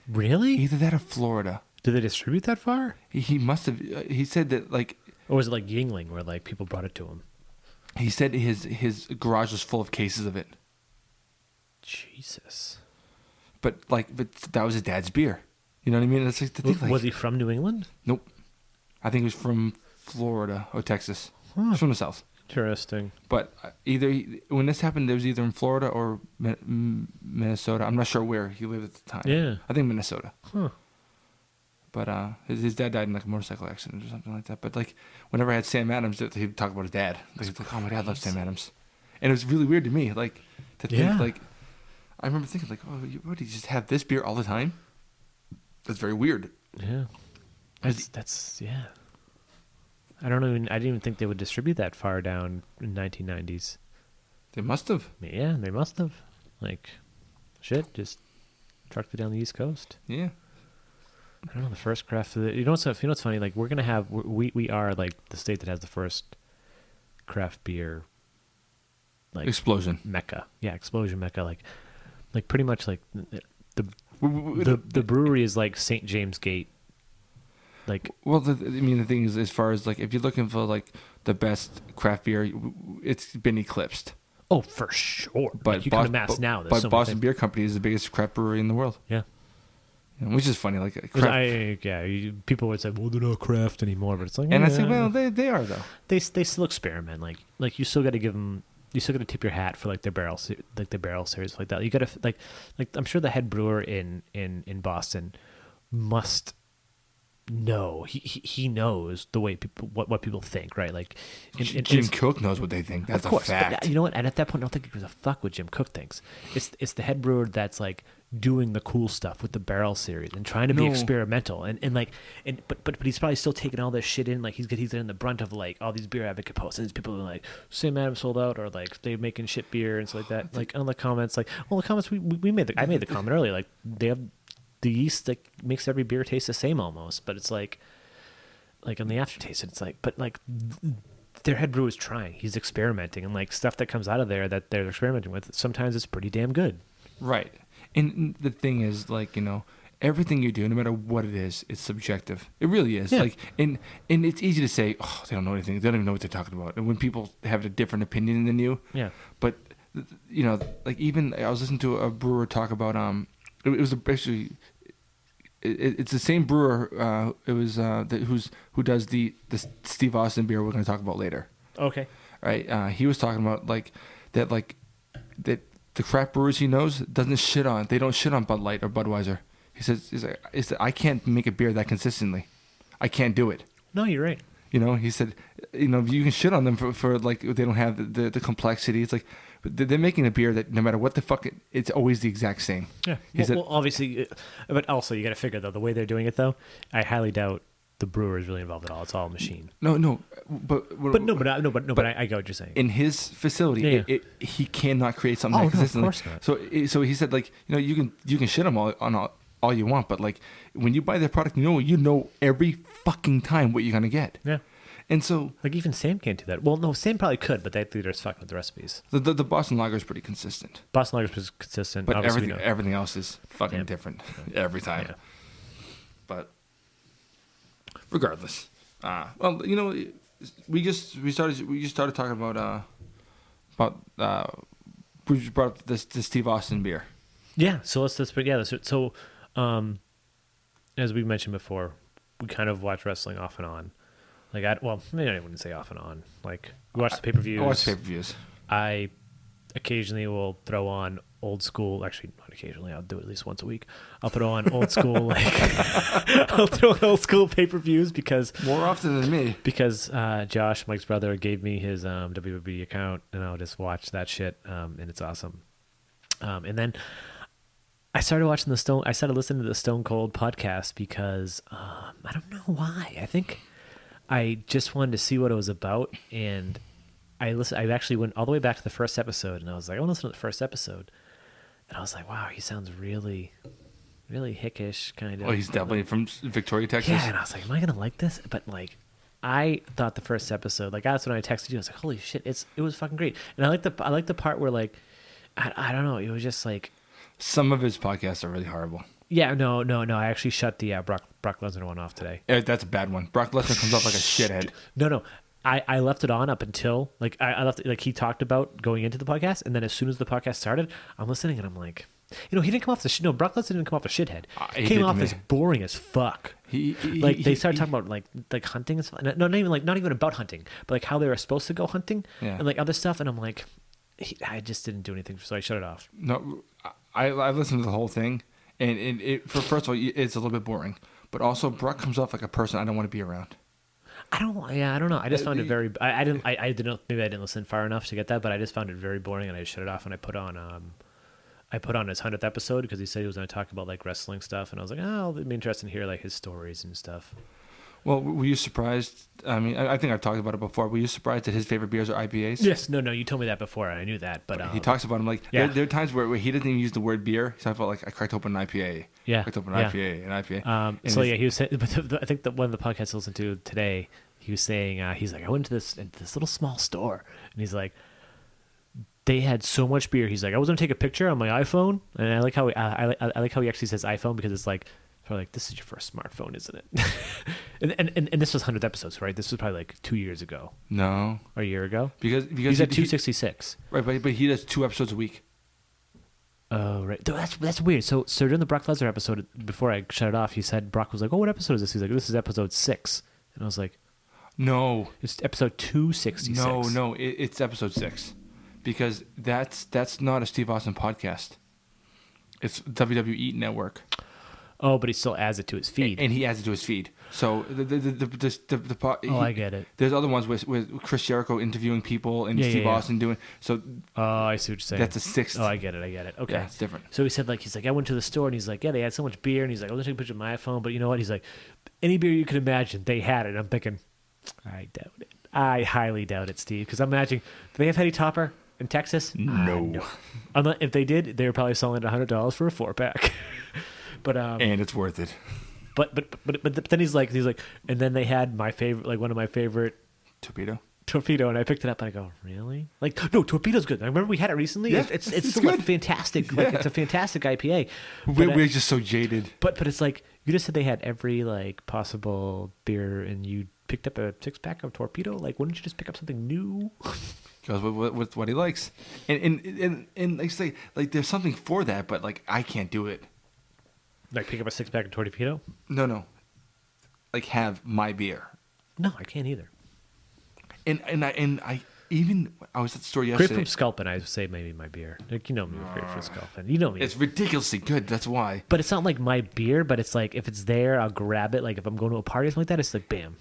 S1: Really?
S2: Either that or Florida.
S1: Did they distribute that far?
S2: He must have. He said that like.
S1: Or was it like Yingling, where like people brought it to him?
S2: He said his garage was full of cases of it.
S1: Jesus.
S2: But that was his dad's beer. You know what I mean? That's like the thing.
S1: Was he from New England?
S2: Nope. I think he was from Florida or Texas.
S1: Huh.
S2: He's from the South.
S1: Interesting.
S2: But when this happened, it was either in Florida or Minnesota. I'm not sure where he lived at the time.
S1: Yeah.
S2: I think Minnesota.
S1: Huh.
S2: But his dad died in like a motorcycle accident or something like that. But like whenever I had Sam Adams, he'd talk about his dad. Like, he'd be like, oh, my dad loves Sam Adams. And it was really weird to me, like to think like. I remember thinking like, oh, what, do you just have this beer all the time? That's very weird.
S1: Yeah. That's yeah. I didn't even think they would distribute that far down in 1990s.
S2: They must have.
S1: Yeah, they must have. Like, shit, just trucked it down the East Coast.
S2: Yeah.
S1: I don't know, the first craft. You know what's funny? Like, we're gonna have we are like the state that has the first craft beer. Like
S2: explosion
S1: mecca. Yeah, explosion mecca. Like pretty much like the brewery is like St. James Gate. Like,
S2: well, the thing is, as far as like if you're looking for like the best craft beer, it's been eclipsed.
S1: Oh, for sure.
S2: But
S1: like you come to Mass now.
S2: But so Boston Beer Company is the biggest craft brewery in the world.
S1: Yeah.
S2: Which is funny. Like
S1: people would say, well, they're not craft anymore, but it's like,
S2: and I say, well, they are though.
S1: They still experiment. Like you still got to give them. You still got to tip your hat for like their barrel series like that. You got to like I'm sure the head brewer in Boston must No, he knows the way people what people think, right? Like,
S2: Jim Cook knows what they think. That's
S1: of course,
S2: a fact.
S1: but you know what? And at that point, I don't think he gives a fuck what Jim Cook thinks. It's the head brewer that's like doing the cool stuff with the barrel series and trying to be experimental but he's probably still taking all this shit in. Like he's in the brunt of like all these beer advocate posts and people are like, Sam Adams sold out, or like they're making shit beer and stuff like that. Like on the comments, like, well, the comments we made I made the comment earlier, like they have the yeast that makes every beer taste the same almost, but it's like on the aftertaste, it's like, but like their head brewer is trying, he's experimenting, and like stuff that comes out of there that they're experimenting with, sometimes it's pretty damn good.
S2: Right. And the thing is, like, everything you do, no matter what it is, it's subjective. It really is.
S1: Yeah.
S2: Like, and it's easy to say, oh, they don't know anything. They don't even know what they're talking about. And when people have a different opinion than you,
S1: Yeah.
S2: But like even I was listening to a brewer talk about it was basically. It's the same brewer. It was who does the Steve Austin beer we're going to talk about later.
S1: Okay.
S2: Right. He was talking about that the craft brewers he knows doesn't shit on. They don't shit on Bud Light or Budweiser. He says, I can't make a beer that consistently. I can't do it.
S1: No, you're right.
S2: He said, you can shit on them for like they don't have the complexity. It's like they're making a beer that no matter what the fuck it's always the exact same.
S1: Yeah. Well, obviously, but also you got to figure though the way they're doing it though. I highly doubt the brewer is really involved at all. It's all a machine.
S2: No,
S1: but I get what you're saying.
S2: In his facility, he cannot create something that consistently.
S1: No, of course
S2: not. So he said, like, you can shit him all you want, but like when you buy their product, you know every fucking time what you're gonna get.
S1: Yeah.
S2: And so,
S1: like, even Sam can't do that. Well, no, Sam probably could, but they're just fucking with the recipes.
S2: The Boston Lager is pretty consistent.
S1: Boston Lager is consistent,
S2: but everything else is fucking different every time. Yeah. But regardless, we started talking about we just brought up this Steve Austin beer.
S1: Yeah. So as we mentioned before, we kind of watch wrestling off and on. Like, maybe I wouldn't say off and on. Like, we watch the pay-per-views.
S2: I watch pay-per-views.
S1: I occasionally will throw on old school. Actually, not occasionally. I'll do it at least once a week. I'll throw on old school. I'll throw on old school pay-per-views because
S2: more often than me.
S1: Because Josh, Mike's brother, gave me his WWE account, and I'll just watch that shit, and it's awesome. And then I started listening to the Stone Cold podcast because I don't know why. I think I just wanted to see what it was about, and I actually went all the way back to the first episode, and I was like, I want to listen to the first episode, and I was like, wow, he sounds really, really hickish, kind of.
S2: Oh, he's definitely from Victoria, Texas.
S1: Yeah, and I was like, am I gonna like this? But like, I thought the first episode, like, that's when I texted you. I was like, holy shit, it was fucking great, and I like the part where, like, I don't know, it was just like
S2: some of his podcasts are really horrible.
S1: Yeah, no. I actually shut the Brock Lesnar one off today.
S2: That's a bad one. Brock Lesnar comes off like a shithead.
S1: No. I left it on up until like I left it, like he talked about going into the podcast, and then as soon as the podcast started, I'm listening and I'm like, he didn't come off the no. Brock Lesnar didn't come off a shithead. He came off as boring as fuck. They started talking about like hunting and stuff. No, not even about hunting, but like how they were supposed to go hunting and like other stuff. And I'm like, I just didn't do anything, so I shut it off.
S2: No, I listened to the whole thing. And first of all, it's a little bit boring. But also, Brock comes off like a person I don't want to be around. I don't know. I just found it very. I didn't. Maybe I didn't listen far enough to get that, but I just found it very boring, and I just shut it off. And I put on his 100th episode because he said he was going to talk about like wrestling stuff, and I was like, oh, it'd be interesting to hear like his stories and stuff. Well, were you surprised? I mean, I think I've talked about it before. Were you surprised that his favorite beers are IPAs?
S1: Yes. No. You told me that before. I knew that. But
S2: he talks about them like there are times where he doesn't even use the word beer. He talks about like I cracked open an IPA.
S1: Yeah.
S2: Cracked open an IPA.
S1: He was saying. But I think that one of the podcasts I listened to today, he was saying he's like, I went into this little small store, and he's like, they had so much beer. He's like, I was going to take a picture on my iPhone, and I like how I like how he actually says iPhone because it's like. Probably like, this is your first smartphone, isn't it? and this was 100th episodes, right? This was probably like 2 years ago.
S2: No.
S1: Or a year ago?
S2: Because
S1: he's at 266.
S2: Right, but he does 2 episodes a week.
S1: Oh, right. That's weird. So during the Brock Lesnar episode, before I shut it off, he said, Brock was like, oh, what episode is this? He's like, this is episode 6. And I was like,
S2: no.
S1: It's episode 266.
S2: No, it's episode 6. Because that's not a Steve Austin podcast. It's WWE Network.
S1: Oh, but he still adds it to his feed.
S2: And he adds it to his feed. So the part.
S1: I get it.
S2: There's other ones with Chris Jericho interviewing people and Steve Austin doing. So.
S1: Oh, I see what you're saying.
S2: That's a sixth.
S1: Oh, I get it. Okay,
S2: yeah, it's different.
S1: So he said he's like I went to the store and he's like, yeah, they had so much beer, and he's like, I was taking a picture of my iPhone, but you know what? He's like, any beer you could imagine, they had it. And I'm thinking, I doubt it. I highly doubt it, Steve, because I'm imagining, do they have Heady Topper in Texas?
S2: No.
S1: Unless, if they did, they were probably selling it $100 for a 4-pack. But
S2: and it's worth it.
S1: But then he's like, and then they had my favorite, like one of my favorite torpedo, and I picked it up and I go, really? Like, no, torpedo's good. I remember we had it recently.
S2: Yeah,
S1: it's
S2: it's
S1: still
S2: good.
S1: fantastic.
S2: Yeah.
S1: Like, it's a fantastic IPA.
S2: We're just so jaded.
S1: But it's like you just said they had every like possible beer, and you picked up a 6-pack of torpedo. Like, wouldn't you just pick up something new?
S2: Goes with what he likes, and like say like there's something for that, but like I can't do it.
S1: Like pick up a 6-pack of torpedo?
S2: No. Like have my beer.
S1: No, I can't either.
S2: And I was at the store
S1: Grape
S2: yesterday.
S1: from Sculpin, I would say maybe my beer. Like, you know me with Grape from Sculpin. You know me.
S2: It's ridiculously good. That's why.
S1: But it's not like my beer. But it's like if it's there, I'll grab it. Like if I'm going to a party or something like that, it's like bam.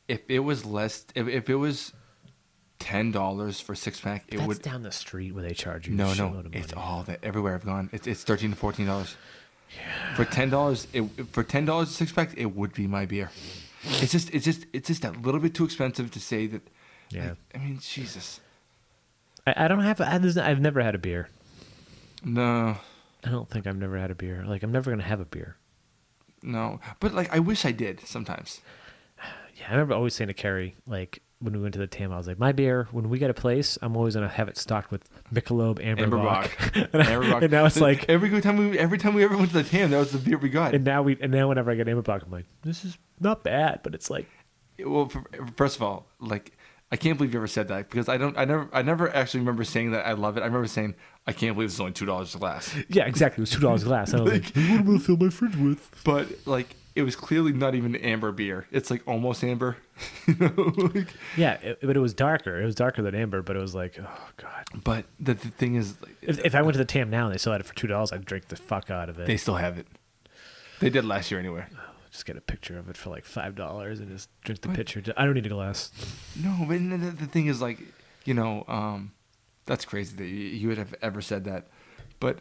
S2: If it was if it was $10 for 6-pack, it
S1: That's
S2: would
S1: down the street where they charge you.
S2: No,
S1: a shitload of money.
S2: it's all that everywhere I've gone. It's $13 to $14. Yeah. For $10, a 6-pack, it would be my beer. It's just that little bit too expensive to say that.
S1: Yeah.
S2: Like, I mean, Jesus.
S1: I don't have. I've never had a beer.
S2: No.
S1: I don't think I've never had a beer. Like I'm never gonna have a beer.
S2: No, but like I wish I did sometimes.
S1: Yeah, I remember always saying to Carrie, like when we went to the TAM, I was like, my beer, when we get a place, I'm always gonna have it stocked with Michelob Amber Bock. And now it's like
S2: every time we ever went to the TAM, that was the beer we got.
S1: And now whenever I get Amber Bock, I'm like, this is not bad, but it's like,
S2: well, first of all, like I can't believe you ever said that because I never actually remember saying that I love it. I remember saying I can't believe it's only $2 a glass.
S1: Yeah, exactly. It was $2 a glass. I was like, what am I gonna fill my fridge with?
S2: But like. It was clearly not even amber beer. It's like almost amber. You know? Like,
S1: yeah, but it was darker. It was darker than amber, but it was like, oh, God.
S2: But the thing is... Like,
S1: if I went to the TAM now and they still had it for $2, I'd drink the fuck out of it.
S2: They still have it. They did last year anyway.
S1: Just get a picture of it for like $5 and just drink the picture. I don't need a glass.
S2: No, but the thing is like, you know, that's crazy that you would have ever said that. But...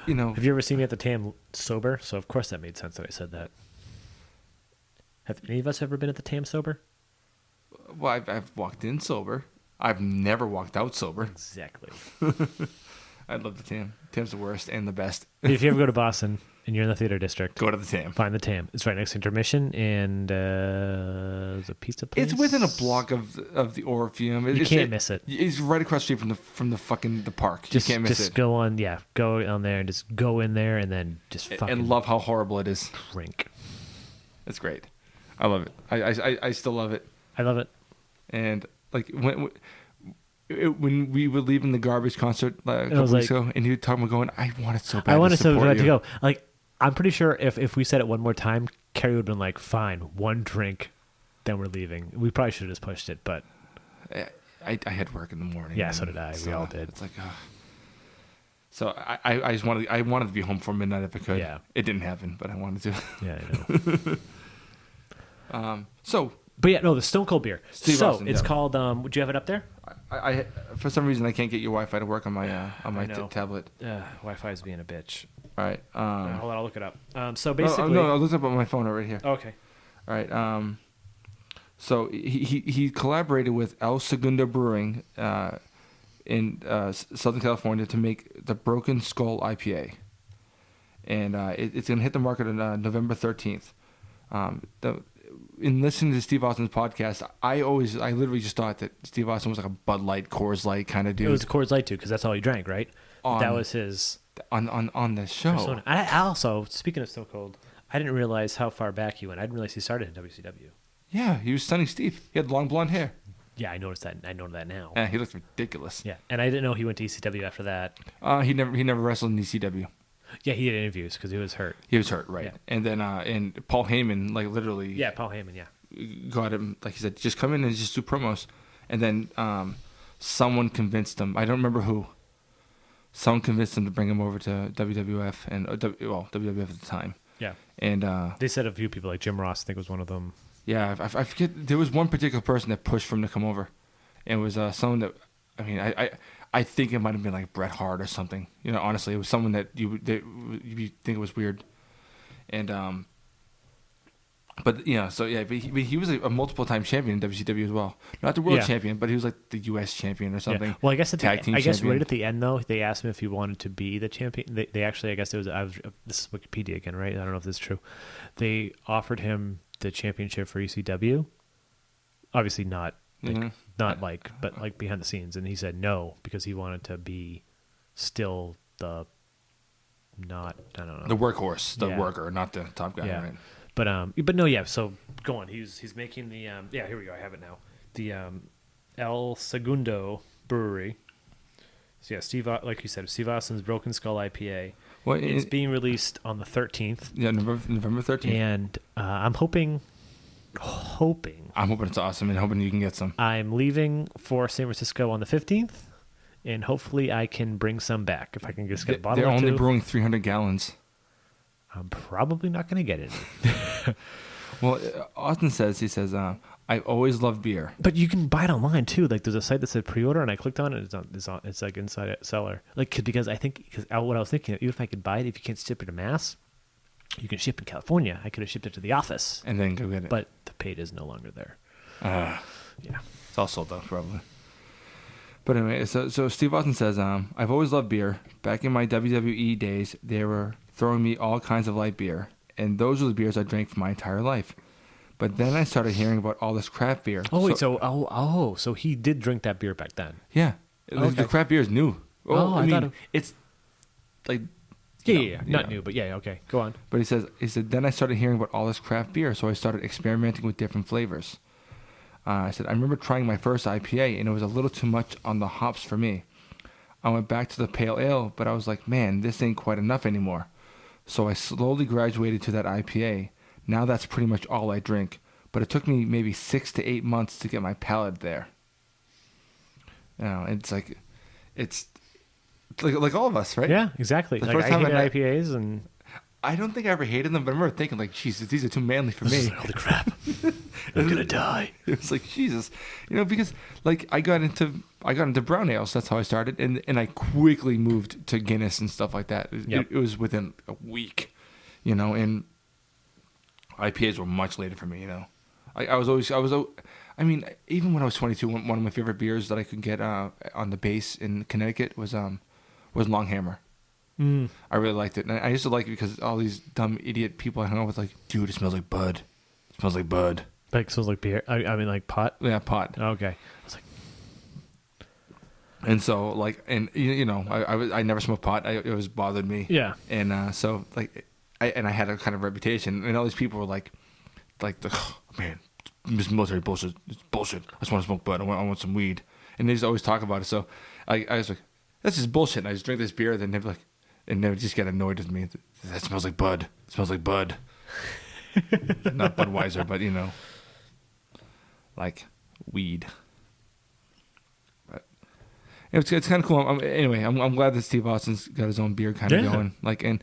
S2: You know,
S1: have you ever seen me at the TAM sober? So of course that made sense that I said that. Have any of us ever been at the TAM sober?
S2: Well, I've walked in sober. I've never walked out sober.
S1: Exactly.
S2: I love the TAM. TAM's the worst and the best.
S1: If you ever go to Boston and you're in the theater district,
S2: go to the TAM.
S1: Find the TAM. It's right next to Intermission, and there's a pizza place.
S2: It's within a block of the Orpheum.
S1: You can't miss it.
S2: It's right across the street from the fucking the park. You can't miss it.
S1: Just go on there and just go in there and then just fucking
S2: and love how horrible it is.
S1: Drink.
S2: It's great. I love it. I still love it.
S1: I love it.
S2: And like when we were leaving the Garbage concert a couple weeks ago, and you were talking about going, I want it so bad.
S1: I wanted so bad to go. Like, I'm pretty sure if we said it one more time, Carrie would have been like, fine, one drink, then we're leaving. We probably should have just pushed it, but...
S2: I had work in the morning.
S1: Yeah, so did I. We all did.
S2: It's like... So I just wanted to be home for midnight if I could.
S1: Yeah.
S2: It didn't happen, but I wanted to.
S1: Yeah, I know.
S2: But
S1: yeah, no, the Stone Cold beer.
S2: Steve Austin,
S1: it's called... do you have it up there?
S2: I for some reason I can't get your Wi-Fi to work on my tablet.
S1: Wi-Fi is being a bitch.
S2: All right.
S1: Hold on, I'll look it up. So basically,
S2: no, I looked up on my phone right here.
S1: Okay.
S2: All right. So he collaborated with Segundo Brewing in Southern California to make the Broken Skull IPA, and it's gonna hit the market on November 13th. In listening to Steve Austin's podcast, I literally just thought that Steve Austin was like a Bud Light, Coors Light kind of dude.
S1: It was Coors Light too, because that's all he drank, right? That was his
S2: on the show.
S1: Persona. I also, speaking of Stone Cold, I didn't realize how far back he went. I didn't realize he started in WCW.
S2: Yeah, he was Stunning Steve. He had long blonde hair.
S1: Yeah, I noticed that. I know that now.
S2: Yeah, he looked ridiculous.
S1: Yeah, and I didn't know he went to ECW after that.
S2: He never wrestled in ECW.
S1: Yeah, he did interviews because he was hurt.
S2: He was hurt, right? Yeah. And then and Paul Heyman, like literally.
S1: Yeah, Paul Heyman. Yeah.
S2: Got him, like he said, just come in and just do promos, and then someone convinced him. I don't remember who. Someone convinced him to bring him over to WWF and WWF at the time,
S1: Yeah.
S2: And
S1: They said a few people, like Jim Ross, I think was one of them.
S2: yeah, I forget. There was one particular person that pushed for him to come over. And it was someone that, I mean, I think it might have been like Bret Hart or something. You know, honestly, it was someone that you think it was weird. And but yeah, so yeah, but he was a multiple time champion in WCW as well. Not the world champion, but he was like the U.S. champion or something.
S1: Yeah. Well, I guess
S2: tag team
S1: I guess
S2: champion.
S1: right at the end though, they asked him if he wanted to be the champion. They actually, I guess it was. This is Wikipedia again, right? I don't know if this is true. They offered him the championship for ECW. Obviously not. Not like, but like behind the scenes, and he said no because he wanted to be still the not. I don't know,
S2: the workhorse, the worker, not the top guy.
S1: Yeah.
S2: Right?
S1: But no, yeah. So go on. He's making the yeah. Here we go. I have it now. The El Segundo Brewery. So yeah, Steve, like you said, Steve Austin's Broken Skull IPA.
S2: Well,
S1: it's being released on the 13th.
S2: Yeah, November 13th.
S1: And I'm hoping.
S2: I'm hoping it's awesome and hoping you can get some.
S1: I'm leaving for San Francisco on the 15th, and hopefully I can bring some back if I can just get a bottle.
S2: They're
S1: or
S2: only
S1: two.
S2: brewing 300 gallons.
S1: I'm probably not going to get it.
S2: Well, Austin says, I've always loved beer.
S1: But you can buy it online too. Like there's a site that said pre-order, and I clicked on it. It's like inside a seller. Like because what I was thinking, even if I could buy it, if you can't ship it to Mass, you can ship in California. I could have shipped it to the office
S2: And then go get it.
S1: but the paid is no longer there.
S2: Yeah.
S1: It's
S2: all sold out, probably. But anyway, so Steve Austin says, I've always loved beer. Back in my WWE days, they were throwing me all kinds of light beer. And those were the beers I drank for my entire life. But then I started hearing about all this craft beer.
S1: Oh, wait, so he did drink that beer back then.
S2: Yeah.
S1: Okay.
S2: The craft beer is new.
S1: I thought
S2: it's like...
S1: Yeah, not new, but yeah, okay, go on.
S2: But he said, then I started hearing about all this craft beer, so I started experimenting with different flavors. I said, I remember trying my first IPA, and it was a little too much on the hops for me. I went back to the pale ale, but I was like, man, this ain't quite enough anymore. So I slowly graduated to that IPA. Now that's pretty much all I drink, but it took me maybe 6 to 8 months to get my palate there. You know, it's like all of us, right?
S1: Yeah, exactly.
S2: The
S1: Like
S2: first
S1: I
S2: time
S1: hated
S2: I-
S1: IPAs, and
S2: I don't think I ever hated them, but I remember thinking, like, Jesus, these are too manly for me.
S1: holy crap, I'm gonna die.
S2: It was like, Jesus, because like I got into brown ales. That's how I started, and I quickly moved to Guinness and stuff like that.
S1: Yep.
S2: It was within a week, and IPAs were much later for me. I mean, even when I was 22, one of my favorite beers that I could get on the base in Connecticut was Longhammer. I really liked it, and I used to like it because all these dumb idiot people I hung out with, like, dude, it smells like bud. It smells like bud.
S1: Like smells like beer. I mean, like pot.
S2: Yeah, pot.
S1: Oh, okay. I was like,
S2: And so, like, and I never smoked pot. It was bothered me.
S1: yeah.
S2: And so, like, I had a kind of reputation, and all these people were like, oh, man, this military bullshit. It's bullshit. I just want to smoke bud. I want some weed. And they just always talk about it. So I was like, that's just bullshit. And I just drink this beer, then they'd be like, and they would just get annoyed with me. That smells like bud. It smells like bud. Not Budweiser, but like weed. But it's kind of cool. Anyway, I'm glad that Steve Austin's got his own beer kind of going. Like, and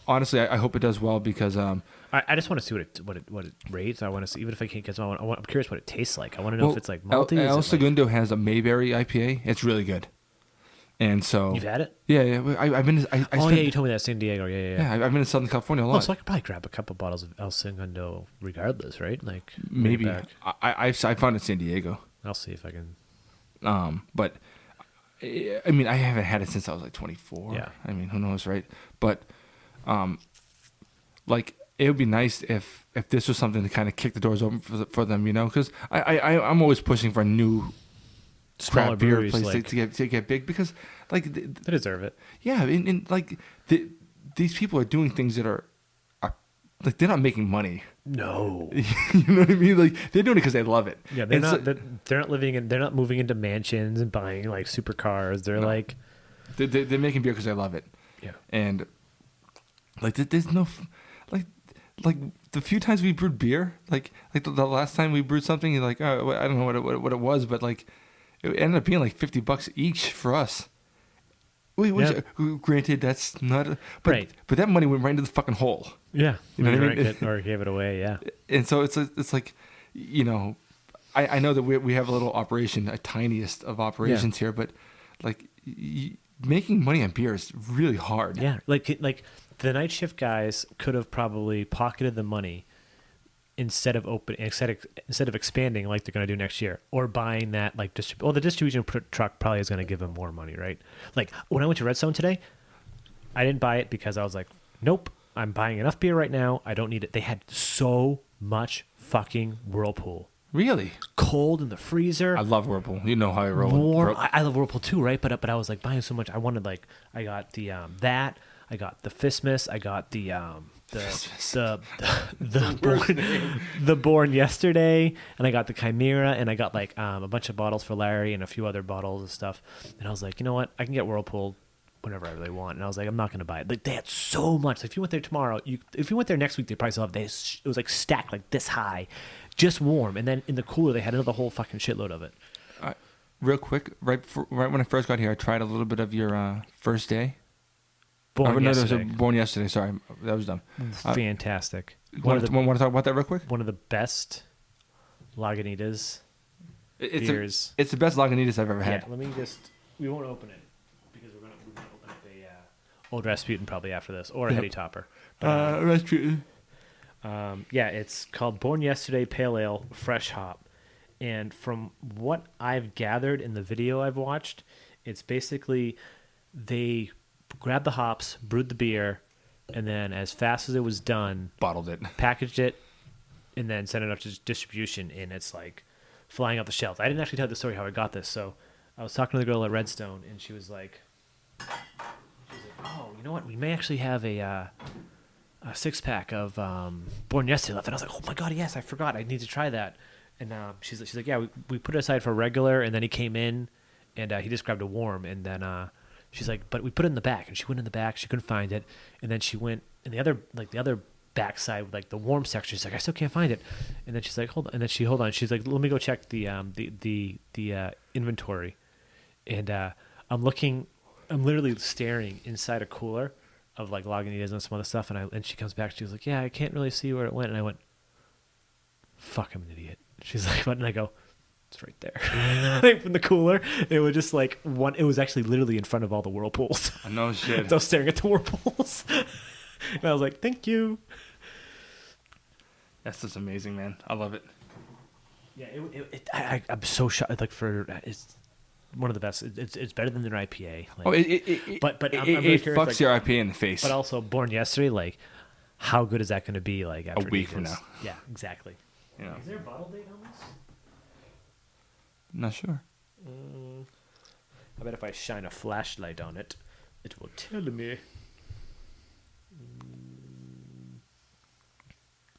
S2: honestly, I hope it does well because
S1: I just want to see what it rates. I want to see, even if I can't get some. I'm curious what it tastes like. I want to know if it's like malty.
S2: El Segundo has a Mayberry IPA. It's really good. And so
S1: you've had it?
S2: Yeah. I've been.
S1: You told me that at San Diego. Yeah.
S2: I've been in Southern California a lot.
S1: Oh, so I could probably grab a couple bottles of El Segundo, regardless, right? Like
S2: maybe.
S1: back.
S2: I found it in San Diego.
S1: I'll see if I can.
S2: But I mean, I haven't had it since I was like 24.
S1: Yeah.
S2: I mean, who knows, right? But, like, it would be nice if this was something to kind of kick the doors open for them, because I'm always pushing for a new
S1: Smaller
S2: craft beer
S1: breweries,
S2: place
S1: like,
S2: to get big because, like,
S1: they deserve it.
S2: yeah, and like these people are doing things that are like they're not making money.
S1: No.
S2: You know what I mean? Like, they're doing it because they love it.
S1: Yeah, they're not living in. They're not moving into mansions and buying like supercars. They're like,
S2: they're making beer because they love it.
S1: yeah.
S2: And like, there's no like the few times we brewed beer, like the last time we brewed something, you're like, oh, I don't know what it was, but like it ended up being like $50 each for us. Granted, that's not. But,
S1: Right.
S2: But that money went right into the fucking hole.
S1: Yeah.
S2: You know what I mean?
S1: Drank it or gave it away. Yeah.
S2: And so it's like, you know, I know that we have a little operation, a tiniest of operations here, but like making money on beer is really hard.
S1: Yeah. Like the night shift guys could have probably pocketed the money instead of expanding like they're going to do next year, or buying that like the distribution truck probably is going to give them more money, right? Like when I went to Redstone today, I didn't buy it because I was like, nope, I'm buying enough beer right now. I don't need it. They had so much fucking Whirlpool.
S2: Really?
S1: Cold in the freezer.
S2: I love Whirlpool. You know how I roll.
S1: Warm. I love Whirlpool too, right? But I was like buying so much. I wanted like I got the that. I got the Fistmas. I got the Born yesterday, and I got the Chimera, and I got like a bunch of bottles for Larry and a few other bottles and stuff. And I was like, you know what? I can get Whirlpool whenever I really want. And I was like, I'm not going to buy it. Like they had so much. Like if you went there tomorrow, if you went there next week, they probably still have. It was like stacked like this high, just warm. And then in the cooler, they had another whole fucking shitload of it.
S2: Real quick, right when I first got here, I tried a little bit of your first day.
S1: Born yesterday.
S2: Born yesterday. Sorry, that was dumb.
S1: Fantastic.
S2: Want to talk about that real quick?
S1: One of the best Lagunitas beers.
S2: It's the best Lagunitas I've ever had.
S1: Yeah, let me just. We won't open it because we're gonna open up a Old Rasputin probably after this, or a Heady Topper.
S2: Rasputin.
S1: Yeah, it's called Born Yesterday Pale Ale Fresh Hop, and from what I've gathered in the video I've watched, it's basically they grabbed the hops, brewed the beer, and then as fast as it was done,
S2: bottled it,
S1: packaged it, and then sent it up to distribution, and it's like flying off the shelves. I didn't actually tell the story how I got this, so I was talking to the girl at Redstone, and she was like, oh, you know what? We may actually have a 6-pack of Born Yesterday left. And I was like, oh my God, yes, I forgot. I need to try that. And she's like, yeah, we put it aside for regular, and then he came in, and he just grabbed a warm, and then she's like, but we put it in the back. And she went in the back. She couldn't find it. And then she went in the other back side with like the warm section. She's like, I still can't find it. And then she's like, hold on. And then hold on. She's like, let me go check the inventory. And I'm literally staring inside a cooler of like Lagunitas and some other stuff. And she comes back. She was like, yeah, I can't really see where it went. And I went, fuck, I'm an idiot. She's like, what? And I go, it's right there. Like from the cooler, it was just like one. It was actually literally in front of all the Whirlpools.
S2: I know shit.
S1: So I was staring at the Whirlpools, and I was like, "Thank you."
S2: That's just amazing, man. I love it.
S1: Yeah, I'm so shocked. Like it's one of the best. It's better than their IPA. Like,
S2: but
S1: I'm really
S2: it
S1: curious,
S2: fucks
S1: like,
S2: your IPA in the face.
S1: But also, Born Yesterday, like, how good is that going to be? Like after
S2: a week from now.
S1: Yeah, exactly.
S2: You know.
S1: Is there a bottle date on this?
S2: Not sure.
S1: I bet if I shine a flashlight on it, it will tell me.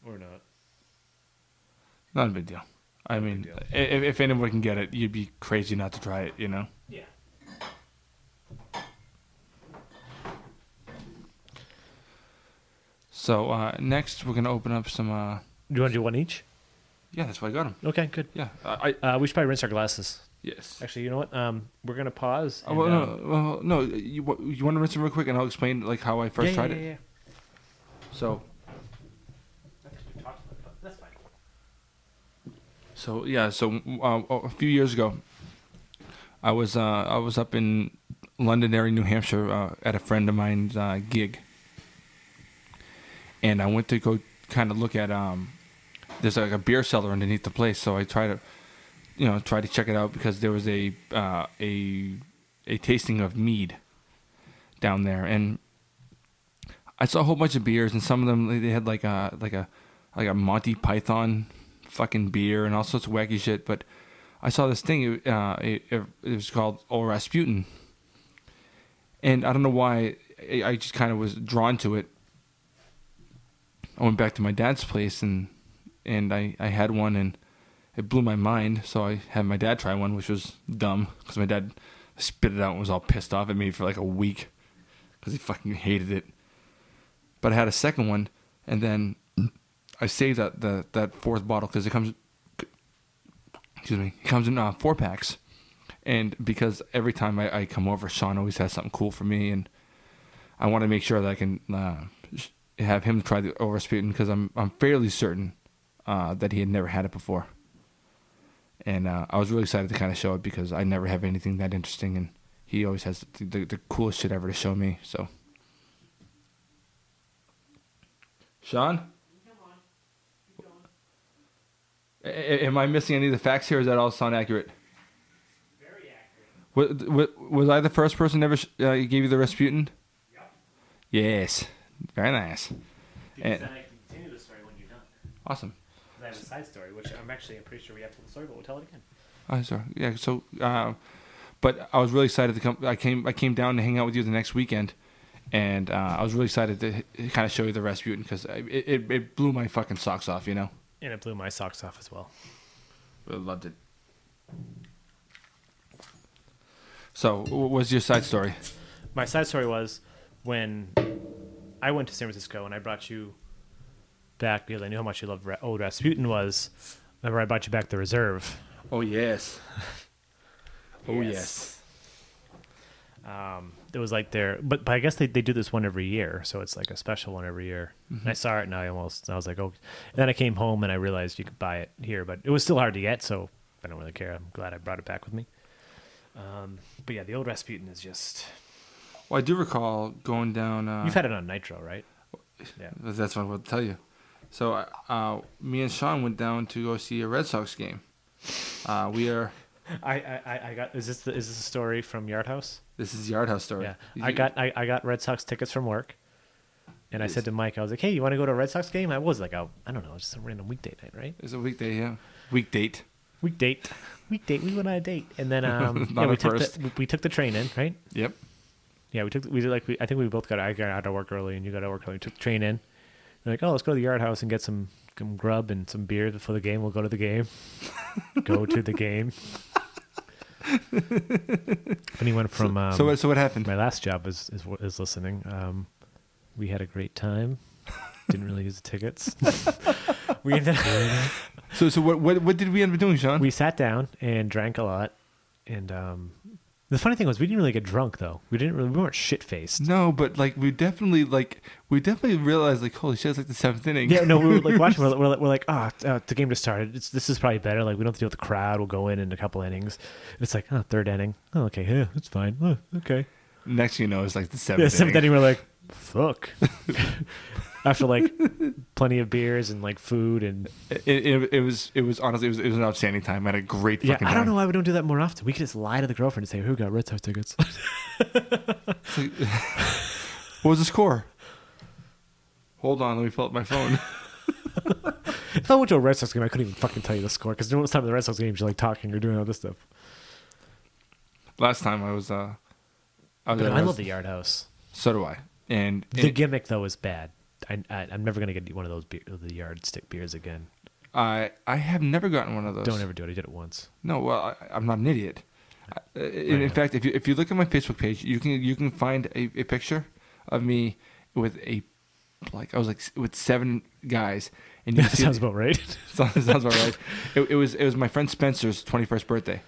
S1: Or not.
S2: Not a big deal. I mean, if anyone can get it, you'd be crazy not to try it, you know?
S1: Yeah.
S2: So, next we're going to open up some...
S1: Do you want to do one each?
S2: Yeah, that's why I got them.
S1: Okay, good.
S2: Yeah.
S1: We should probably rinse our glasses.
S2: Yes.
S1: Actually, you know what? We're going to pause. And,
S2: no. You want to rinse them real quick, and I'll explain like how I first tried it?
S1: Yeah.
S2: So...
S1: That's fine.
S2: So a few years ago, I was up in Londonderry, New Hampshire, at a friend of mine's gig, and I went to go kind of look at there's like a beer cellar underneath the place, so I tried to check it out because there was a tasting of mead down there, and I saw a whole bunch of beers, and some of them they had like a Monty Python fucking beer and all sorts of wacky shit. But I saw this thing. It was called Old Rasputin, and I don't know why I just kind of was drawn to it. I went back to my dad's place and I had one and it blew my mind. So I had my dad try one, which was dumb because my dad spit it out and was all pissed off at me for like a week because he fucking hated it. But I had a second one, and then I saved that fourth bottle because it comes in 4-packs, And because every time I come over, Sean always has something cool for me, and I want to make sure that I can have him try the old Rasputin because I'm fairly certain that he had never had it before. And I was really excited to kind of show it because I never have anything that interesting, and he always has the coolest shit ever to show me. So, Sean,
S1: Come on. Keep going.
S2: am I missing any of the facts here? Or does that all sound accurate?
S1: Very accurate.
S2: Was I the first person ever gave you the Rasputin?
S1: Yep.
S2: Yes, very nice.
S1: Because then I can continue the story when you're done.
S2: Awesome.
S1: I have a side story, which I'm pretty sure we have told the story, but we'll tell it again.
S2: Oh, sorry. Yeah. So, but I was really excited to come. I came down to hang out with you the next weekend, and I was really excited to kind of show you the Rasputin because it blew my fucking socks off, you know.
S1: And it blew my socks off as well.
S2: Really loved it. So, what was your side story?
S1: My side story was when I went to San Francisco and I brought you back because I knew how much you loved old Rasputin was. Remember, I brought you back the Reserve.
S2: Oh yes. Oh yes.
S1: It was like but I guess they do this one every year, so it's like a special one every year.
S2: Mm-hmm.
S1: And I saw it and I was like, oh. And then I came home and I realized you could buy it here, but it was still hard to get, so I don't really care. I'm glad I brought it back with me. But yeah, the old Rasputin is just.
S2: Well, I do recall going down.
S1: You've had it on Nitro, right? Yeah.
S2: That's what I will tell you. So, me and Sean went down to go see a Red Sox game. We are.
S1: I got. Is this a story from Yard House?
S2: This is Yard House story.
S1: Yeah. I got Red Sox tickets from work, and I said to Mike, I was like, "Hey, you want to go to a Red Sox game?" I was like, I don't know, just a random weekday night, right?
S2: It's a weekday, yeah. Weekdate.
S1: We went on a date, and then we took the train in, right?
S2: Yep.
S1: Yeah, I think we both I got out of work early, and you got out of work early. We took the train in. We're like, oh, let's go to the Yard House and get some grub and some beer before the game. We'll go to the game. Go to the game. When he went from
S2: so what happened?
S1: My last job is listening. We had a great time. Didn't really use the tickets. We ended up,
S2: So what did we end up doing, Sean?
S1: we sat down and drank a lot, and the funny thing was we didn't really get drunk though. We weren't shit faced.
S2: No, but we definitely realized holy shit, it's like the seventh inning.
S1: Yeah, no, we were like watching. We're like, the game just started. This is probably better. Like we don't have to deal with the crowd. We'll go in a couple innings. And it's like, third inning. Oh, okay, yeah, it's fine. Oh, okay.
S2: Next thing you know, it's like the
S1: Yeah, seventh inning. We're like, fuck. After plenty of beers and food and
S2: it was honestly it was an outstanding time. I had a great fucking time.
S1: I don't know why we don't do that more often. We could just lie to the girlfriend and say, who got Red Sox tickets?
S2: What was the score? Hold on, let me pull up my phone.
S1: If I went to a Red Sox game, I couldn't even fucking tell you the score because most time the Red Sox games you're talking or doing all this stuff.
S2: Last time I was
S1: I love the Yard House.
S2: So do I. And
S1: the gimmick though is bad. I'm never gonna get one of those the yardstick beers again.
S2: I have never gotten one of those.
S1: Don't ever do it. I did it once.
S2: No, well, I'm not an idiot. In fact, if you look at my Facebook page, you can find a picture of me with I was with 7 guys, and you
S1: that sounds about right.
S2: Sounds about right. It was my friend Spencer's 21st birthday,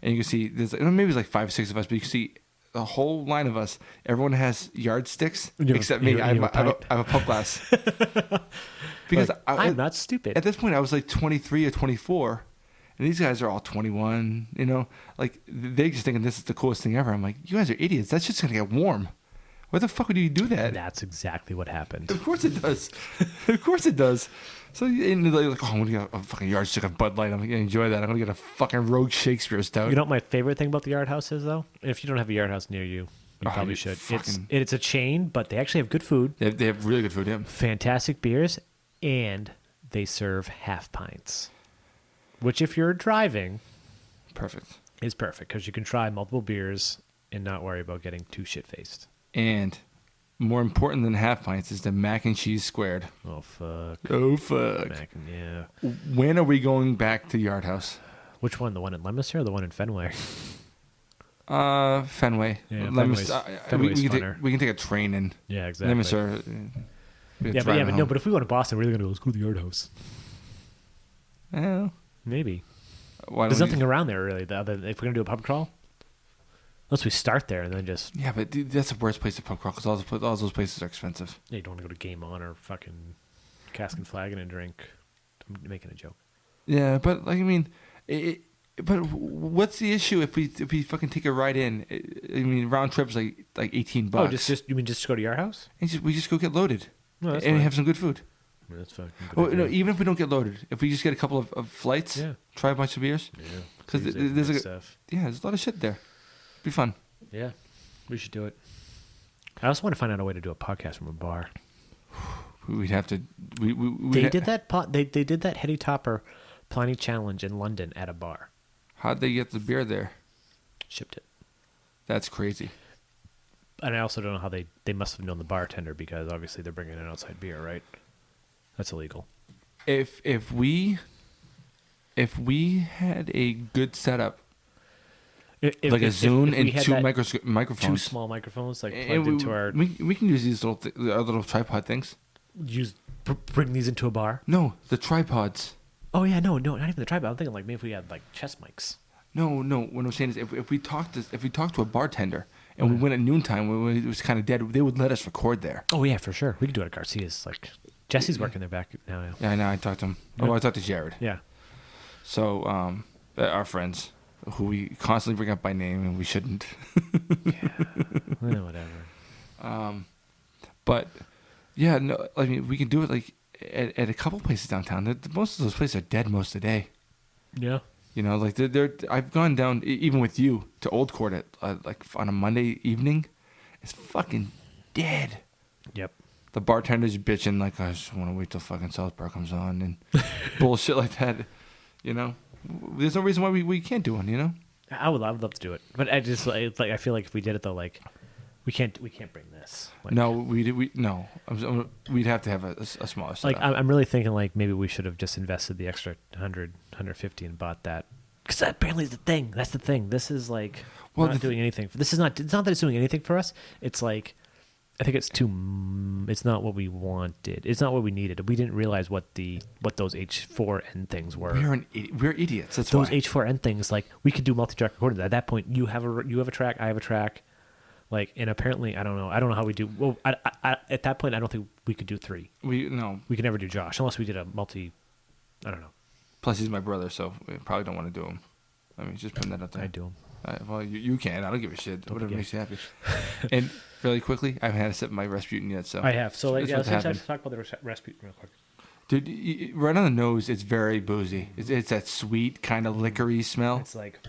S2: and you can see there's maybe it's 5 or 6 of us, but you can see the whole line of us. Everyone has yardsticks except me. I have a pub glass. Because
S1: I'm not stupid.
S2: At this point, I was 23 or 24, and these guys are all 21. You know, they just thinking this is the coolest thing ever. I'm like, you guys are idiots. That's just gonna get warm. Why the fuck would you do that?
S1: That's exactly what happened.
S2: Of course it does. Of course it does. So and they're like, oh, I'm gonna get a fucking yardstick of Bud Light. I'm gonna enjoy that. I'm gonna get a fucking Rogue Shakespeare stout.
S1: You know what my favorite thing about the Yard House is though? If you don't have a Yard House near you, you probably should. It's a chain, but they actually have good food.
S2: They have really good food. Yeah.
S1: Fantastic beers, and they serve half pints, which if you're driving, is perfect because you can try multiple beers and not worry about getting too shit faced.
S2: And more important than half pints is the mac and cheese squared.
S1: Oh fuck!
S2: Yeah. When are we going back to Yard House?
S1: Which one? The one in Leominster or the one in Fenway?
S2: Fenway.
S1: Yeah,
S2: Fenway's funner. We can take a train in.
S1: Yeah, exactly.
S2: Leominster.
S1: But if we go to Boston, we're really gonna go. Let's go to the Yard House.
S2: Well,
S1: maybe.
S2: Why
S1: There's
S2: don't we
S1: nothing around there really. If we're gonna do a pub crawl, unless we start there and then just
S2: Yeah, but dude, that's the worst place to pub crawl because all those places are expensive.
S1: you don't want to go to Game On or fucking Cask and Flagon and drink. I'm making a joke.
S2: Yeah, but like I mean, but what's the issue if we fucking take a ride in? I mean, round trip's like $18.
S1: Oh, just you mean just go to your house?
S2: And we just go get loaded
S1: No, that's
S2: and
S1: fine.
S2: have some good food.
S1: Yeah, that's fucking good.
S2: Oh
S1: idea.
S2: no, even if we don't get loaded, if we just get a couple of flights,
S1: Yeah.
S2: try a bunch of beers.
S1: Yeah,
S2: Because
S1: Tuesday
S2: there's
S1: stuff.
S2: there's a lot of shit there. Be fun.
S1: Yeah, we should do it. I also want to find out a way to do a podcast from a bar.
S2: We'd have to.
S1: They did that. They did that Heady Topper Pliny Challenge in London at a bar.
S2: How'd they get the beer there?
S1: Shipped it.
S2: That's crazy.
S1: And I also don't know how they must have known the bartender because obviously they're bringing in outside beer, right? That's illegal.
S2: If we had a good setup, like a Zune and two microphones,
S1: two small microphones, like
S2: and
S1: plugged into our.
S2: we can use these our little tripod things.
S1: Bring these into a bar.
S2: No, the tripods.
S1: Oh yeah, no, not even the tripod. I'm thinking like maybe if we had like chest mics.
S2: No. What I'm saying is, if we talked to a bartender and we went at noontime when it was kind of dead, they would let us record there.
S1: Oh yeah, for sure. We could do it at Garcia's. Like Jesse's working there back now.
S2: Yeah, I know. I talked to him.
S1: Yeah.
S2: Oh, I talked to Jared.
S1: Yeah.
S2: So, our friends, who we constantly bring up by name and we shouldn't.
S1: Yeah. Well, whatever.
S2: But yeah, no. I mean, we can do it like at a couple places downtown. Most of those places are dead most of the day.
S1: Yeah.
S2: You know, like I've gone down even with you to Old Court at like on a Monday evening. It's fucking dead.
S1: Yep.
S2: The bartender's bitching like, I just want to wait till fucking South Park comes on and bullshit like that. You know, there's no reason why we can't do one. You know,
S1: I would love to do it, but I just like I feel like if we did it though, like we can't bring this. Like,
S2: no, we'd have to have a smaller setup.
S1: like I'm really thinking like maybe we should have just invested the extra 150 and bought that because that apparently is the thing. That's the thing. This is like not doing anything. This is not. It's not that it's doing anything for us. It's like I think it's it's not what we wanted. It's not what we needed. We didn't realize what those H4n things were.
S2: We're idiots. That's
S1: those
S2: why.
S1: H4n things. Like we could do multi-track recordings. At that point, you have a track. I have a track. Like, and apparently, I don't know how we do. Well, I, at that point, I don't think we could do 3. We could never do Josh unless we did a multi. I don't know.
S2: Plus, he's my brother, so we probably don't want to do him. I mean, just putting that out there.
S1: I do him.
S2: Well, you can. I don't give a shit.
S1: Don't
S2: Whatever
S1: be
S2: makes you happy. And really quickly, I haven't had a sip of my Rasputin yet, so
S1: I have. So like,
S2: that's
S1: yeah,
S2: what
S1: let's
S2: happened.
S1: talk about the Rasputin real quick.
S2: Dude, right on the nose, it's very boozy. It's that sweet kind of liquory smell.
S1: It's like,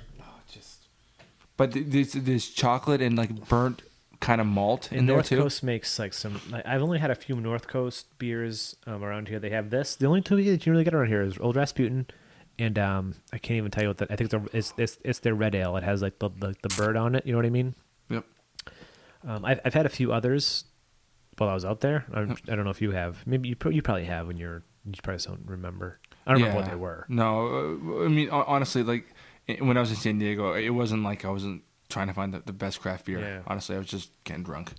S2: But there's chocolate and like burnt kind of malt in
S1: and
S2: there
S1: North
S2: too.
S1: Coast makes like some. Like, I've only had a few North Coast beers around here. They have this. The only two that you really get around here is Old Rasputin, and I can't even tell you what that. I think it's their red ale. It has like the bird on it. You know what I mean?
S2: Yep.
S1: I've had a few others while I was out there. I don't know if you have. Maybe you probably have when you probably just don't remember. I don't remember what they were.
S2: No, I mean honestly, like when I was in San Diego, it wasn't like I wasn't trying to find the best craft beer.
S1: Yeah.
S2: Honestly, I was just getting drunk.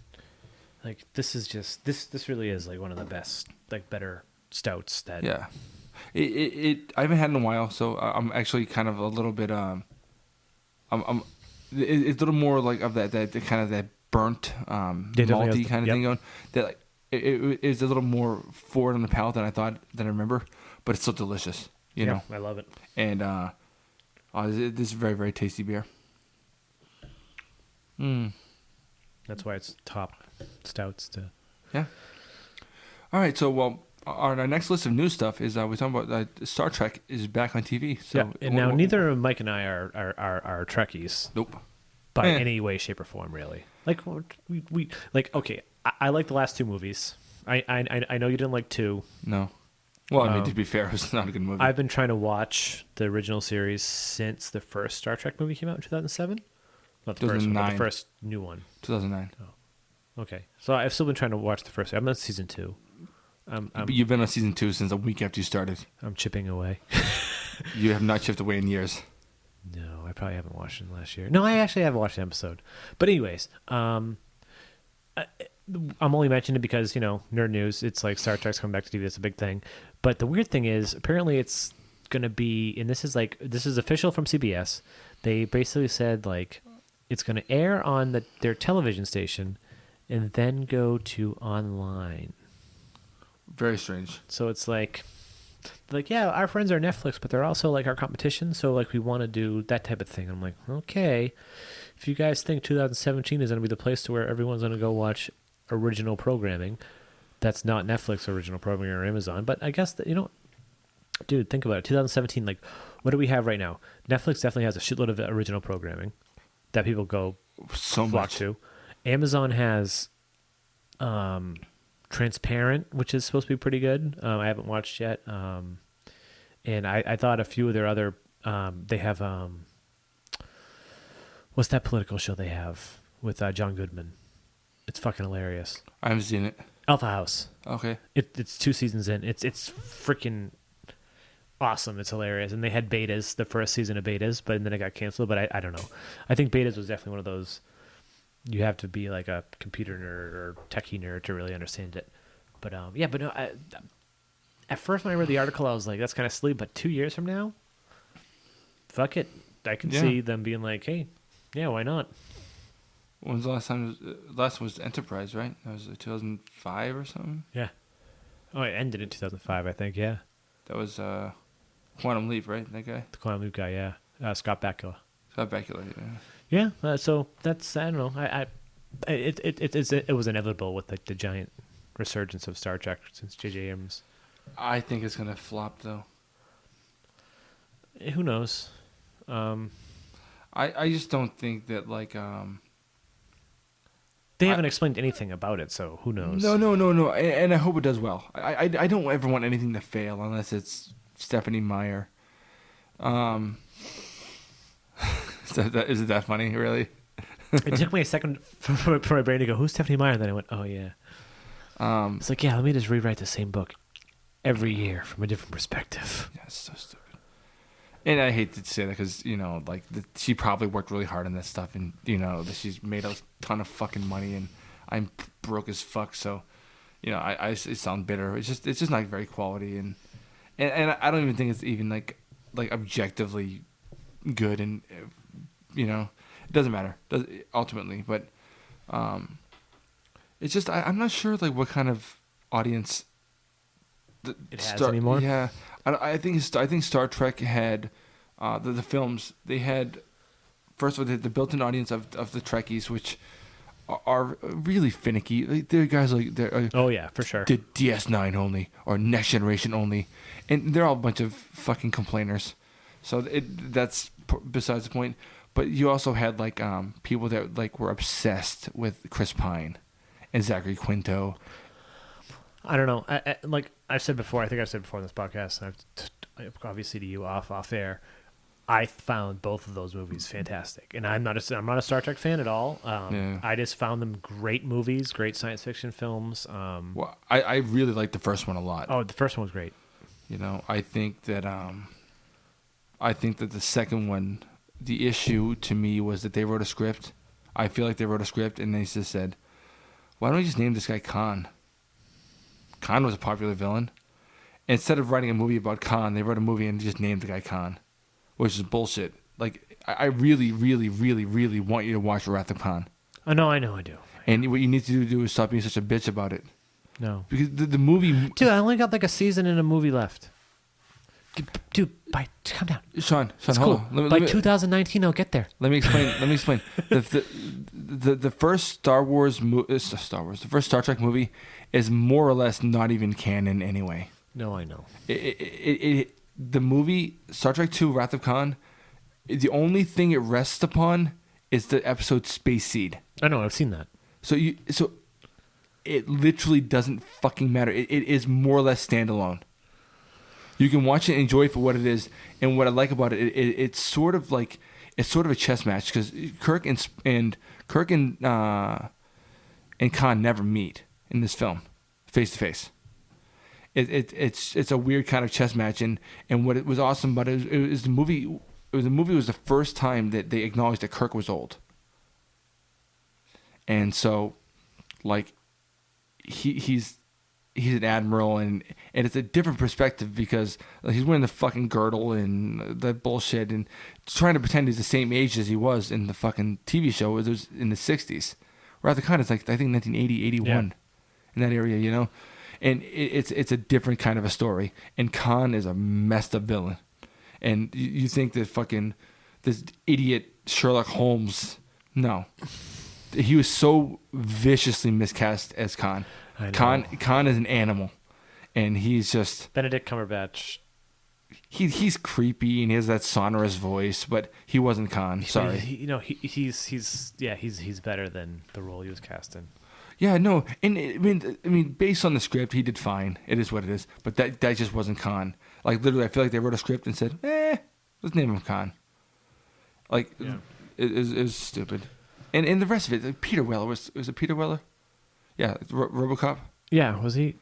S1: Like this is just this really is like one of the best, like better stouts that.
S2: Yeah. It I haven't had it in a while, so I'm actually kind of a little bit it's a little more like of that kind of that burnt malty kind of thing going. That like it is a little more forward on the palate than I remember, but it's still delicious. You know,
S1: I love it.
S2: And this is very, very tasty beer.
S1: That's why it's top stouts to.
S2: Yeah. All right, so on our next list of new stuff is we're talking about Star Trek is back on TV. So
S1: yeah, and now neither Mike and I are Trekkies.
S2: Nope.
S1: By any way, shape, or form, really. Like we like. Okay, I like the last 2 movies. I know you didn't like 2.
S2: No. Well, I mean, to be fair, it's not a good movie.
S1: I've been trying to watch the original series since the first Star Trek movie came out in 2007. Not the first one, but the first new one.
S2: 2009.
S1: Oh, okay. So I've still been trying to watch the first. I'm on season 2.
S2: But you've been on season 2 since a week after you started.
S1: I'm chipping away.
S2: You have not chipped away in years.
S1: No, I probably haven't watched it last year. No, I actually haven't watched an episode. But anyways, I'm only mentioning it because, nerd news. It's like Star Trek's coming back to TV. That's a big thing. But the weird thing is, apparently it's going to be, and this is official from CBS. They basically said like it's going to air on their television station and then go to online.
S2: Very strange.
S1: So it's like, yeah, our friends are Netflix, but they're also like our competition. So like we want to do that type of thing. I'm like, okay, if you guys think 2017 is going to be the place to where everyone's going to go watch original programming, that's not Netflix original programming or Amazon. But I guess that, dude, think about it. 2017, like, what do we have right now? Netflix definitely has a shitload of original programming that people go
S2: so
S1: flock
S2: much
S1: to. Amazon has Transparent, which is supposed to be pretty good. I haven't watched yet. And I thought a few of their other, they have, what's that political show they have with John Goodman? It's fucking hilarious.
S2: I haven't seen it.
S1: Alpha House.
S2: Okay.
S1: It's 2 seasons in. It's freaking awesome. It's hilarious. And they had betas, the first season of betas, but then it got canceled. But I don't know. I think betas was definitely one of those, you have to be like a computer nerd or techie nerd to really understand it. But yeah, but no, at first when I read the article, I was like, that's kind of silly. But 2 years from now, fuck it. I can see them being like, hey, yeah, why not?
S2: When's the last time? Last was Enterprise, right? That was 2005 or something.
S1: Yeah. Oh, it ended in 2005, I think. Yeah.
S2: That was Quantum Leap, right? That guy.
S1: The Quantum Leap guy. Yeah. Scott Bakula.
S2: Scott Bakula. Yeah.
S1: Yeah, so that's, I don't know. It was inevitable with like the giant resurgence of Star Trek since J.J. Abrams.
S2: I think it's gonna flop though.
S1: Who knows?
S2: I just don't think that like
S1: they haven't explained anything about it, so who knows?
S2: No, and I hope it does well. I don't ever want anything to fail unless it's Stephanie Meyer. Is it that funny, really?
S1: It took me a second for my brain to go, who's Stephanie Meyer? And then I went, oh, yeah. It's like, yeah, let me just rewrite the same book every year from a different perspective.
S2: Yeah, it's so stupid. And I hate to say that because, like, she probably worked really hard on this stuff and, she's made a ton of fucking money and I'm broke as fuck. So, I sound bitter. It's just not very quality. And I don't even think it's even, like objectively good and... it doesn't matter ultimately, but it's just I'm not sure like what kind of audience
S1: it has anymore.
S2: Yeah, I think Star Trek had the films. They had first of all the built-in audience of the Trekkies, which are really finicky. Like, they're guys like they're
S1: oh yeah, for sure.
S2: The DS9 only or Next Generation only, and they're all a bunch of fucking complainers. So that's besides the point. But you also had like people that like were obsessed with Chris Pine and Zachary Quinto.
S1: I don't know. I like I've said before. I think I've said before in this podcast. And I've obviously to you off air. I found both of those movies fantastic, and I'm not a Star Trek fan at all. I just found them great movies, great science fiction films.
S2: Well, I really liked the first one a lot.
S1: Oh, the first one was great.
S2: I think that the second one. The issue to me was that they wrote a script. I feel like they wrote a script and they just said, why don't we just name this guy Khan? Khan was a popular villain. Instead of writing a movie about Khan, they wrote a movie and just named the guy Khan, which is bullshit. Like, I really, really, really, really want you to watch Wrath of Khan.
S1: I know I do.
S2: And what you need to do is stop being such a bitch about it.
S1: No.
S2: Because the movie...
S1: Dude, I only got like a season and a movie left. Dude, calm down.
S2: Sean,
S1: it's
S2: hold
S1: cool.
S2: on.
S1: By 2019, I'll get there.
S2: Let me explain. The first the first Star Trek movie is more or less not even canon anyway.
S1: No, I know.
S2: The movie Star Trek II: Wrath of Khan, the only thing it rests upon is the episode Space Seed.
S1: I know. I've seen that.
S2: So it literally doesn't fucking matter. It is more or less standalone. You can watch it and enjoy it for what it is. And what I like about it, it's sort of a chess match because Kirk and Khan never meet in this film, face to face. It's a weird kind of chess match, and what it was awesome about it was the movie. The movie was the first time that they acknowledged that Kirk was old, and so, like, he's he's an admiral, and it's a different perspective because he's wearing the fucking girdle and that bullshit and trying to pretend he's the same age as he was in the fucking TV show. It was in the 60s. Wrath of Khan is like, I think 1980, 81 in that area, you know? And it's a different kind of a story. And Khan is a messed up villain. And you think that fucking this idiot Sherlock Holmes, no. He was so viciously miscast as Khan. Khan is an animal, and he's just
S1: Benedict Cumberbatch.
S2: He's creepy and he has that sonorous voice, but he wasn't Khan. Sorry,
S1: he's better than the role he was cast in.
S2: Yeah, no, and I mean, based on the script, he did fine. It is what it is, but that just wasn't Khan. Like literally, I feel like they wrote a script and said, let's name him Khan. Like, it was stupid. And the rest of it, like Peter Weller was it Peter Weller? Yeah, RoboCop.
S1: Yeah, was he?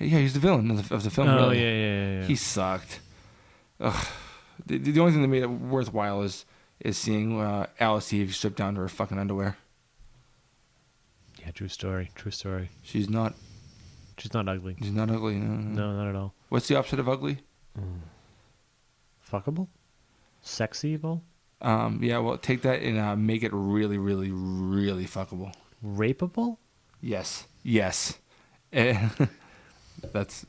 S2: Yeah, he's the villain of the film.
S1: Oh,
S2: really.
S1: yeah.
S2: He sucked. Ugh. The only thing that made it worthwhile is seeing Alice Eve stripped down to her fucking underwear.
S1: Yeah, true story.
S2: She's not
S1: ugly.
S2: She's not ugly. No,
S1: not at all.
S2: What's the opposite of ugly?
S1: Fuckable? Sexyable?
S2: Yeah, well, take that and make it really, really, really fuckable.
S1: Rapeable?
S2: Yes. That's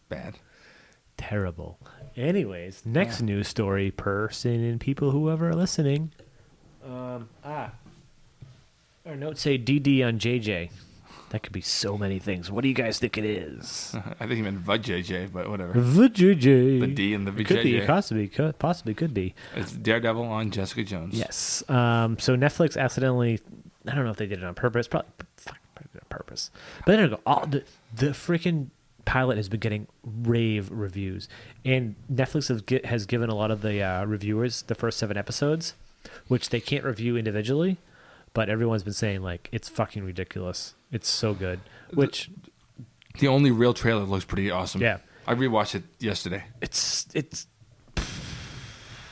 S2: bad.
S1: Terrible. Anyways, next news story, person and people, whoever are listening. Our notes say DD on JJ. That could be so many things. What do you guys think it is?
S2: I think he meant VJJ, but whatever.
S1: VJJ.
S2: The D and the VJJ.
S1: Could be, possibly could be.
S2: It's Daredevil on Jessica Jones.
S1: Yes. So Netflix accidentally, I don't know if they did it on purpose. Probably on purpose. But then the freaking pilot has been getting rave reviews, and Netflix has given a lot of the reviewers the first 7 episodes, which they can't review individually, but everyone's been saying like it's fucking ridiculous. It's so good. Which
S2: the only real trailer looks pretty awesome.
S1: Yeah,
S2: I rewatched it yesterday.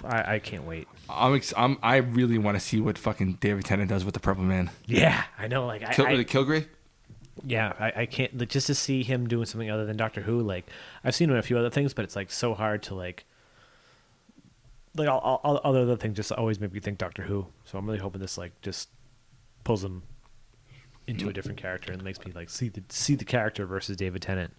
S1: I can't wait.
S2: I really want to see what fucking David Tennant does with the Purple Man.
S1: Yeah, I know. Like
S2: Kilgrave.
S1: Yeah, I can't just to see him doing something other than Doctor Who. Like I've seen him in a few other things, but it's like so hard to like all other things just always make me think Doctor Who. So I'm really hoping this like just pulls him into a different character and makes me like see the character versus David Tennant.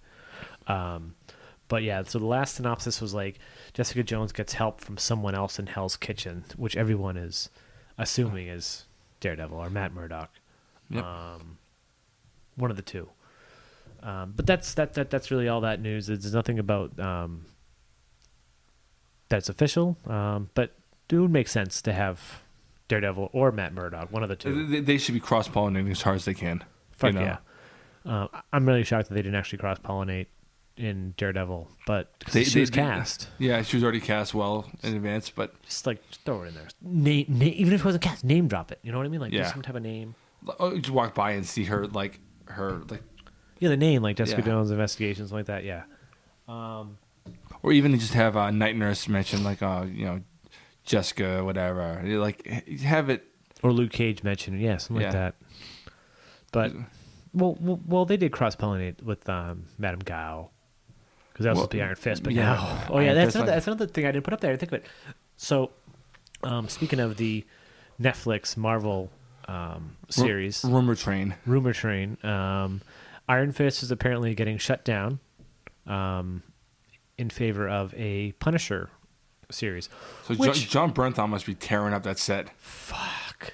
S1: But yeah, so the last synopsis was like Jessica Jones gets help from someone else in Hell's Kitchen, which everyone is assuming is Daredevil or Matt Murdock.
S2: Yep.
S1: One of the two. But that's really all that news. There's nothing about that's official. But it would make sense to have Daredevil or Matt Murdock, one of the two.
S2: They should be cross-pollinating as hard as they can.
S1: Fuck yeah. I'm really shocked that they didn't actually cross-pollinate in Daredevil, but she was cast.
S2: Yeah, she was already cast well in advance, but
S1: just throw it in there. Even if it wasn't cast, name drop it. You know what I mean? Like just some type of name.
S2: Just walk by and see her the
S1: name like Jessica Jones Investigations, like that. Yeah.
S2: Or even just have Night Nurse mention Jessica, whatever. Like have it,
S1: or Luke Cage mention, something like that. But well, they did cross pollinate with Madame Gao, because that was supposed to be Iron Fist. But that's another thing I didn't put up there. I think of it. So, speaking of the Netflix Marvel series,
S2: Rumor Train,
S1: Iron Fist is apparently getting shut down in favor of a Punisher series.
S2: So John Bernthal must be tearing up that set.
S1: Fuck.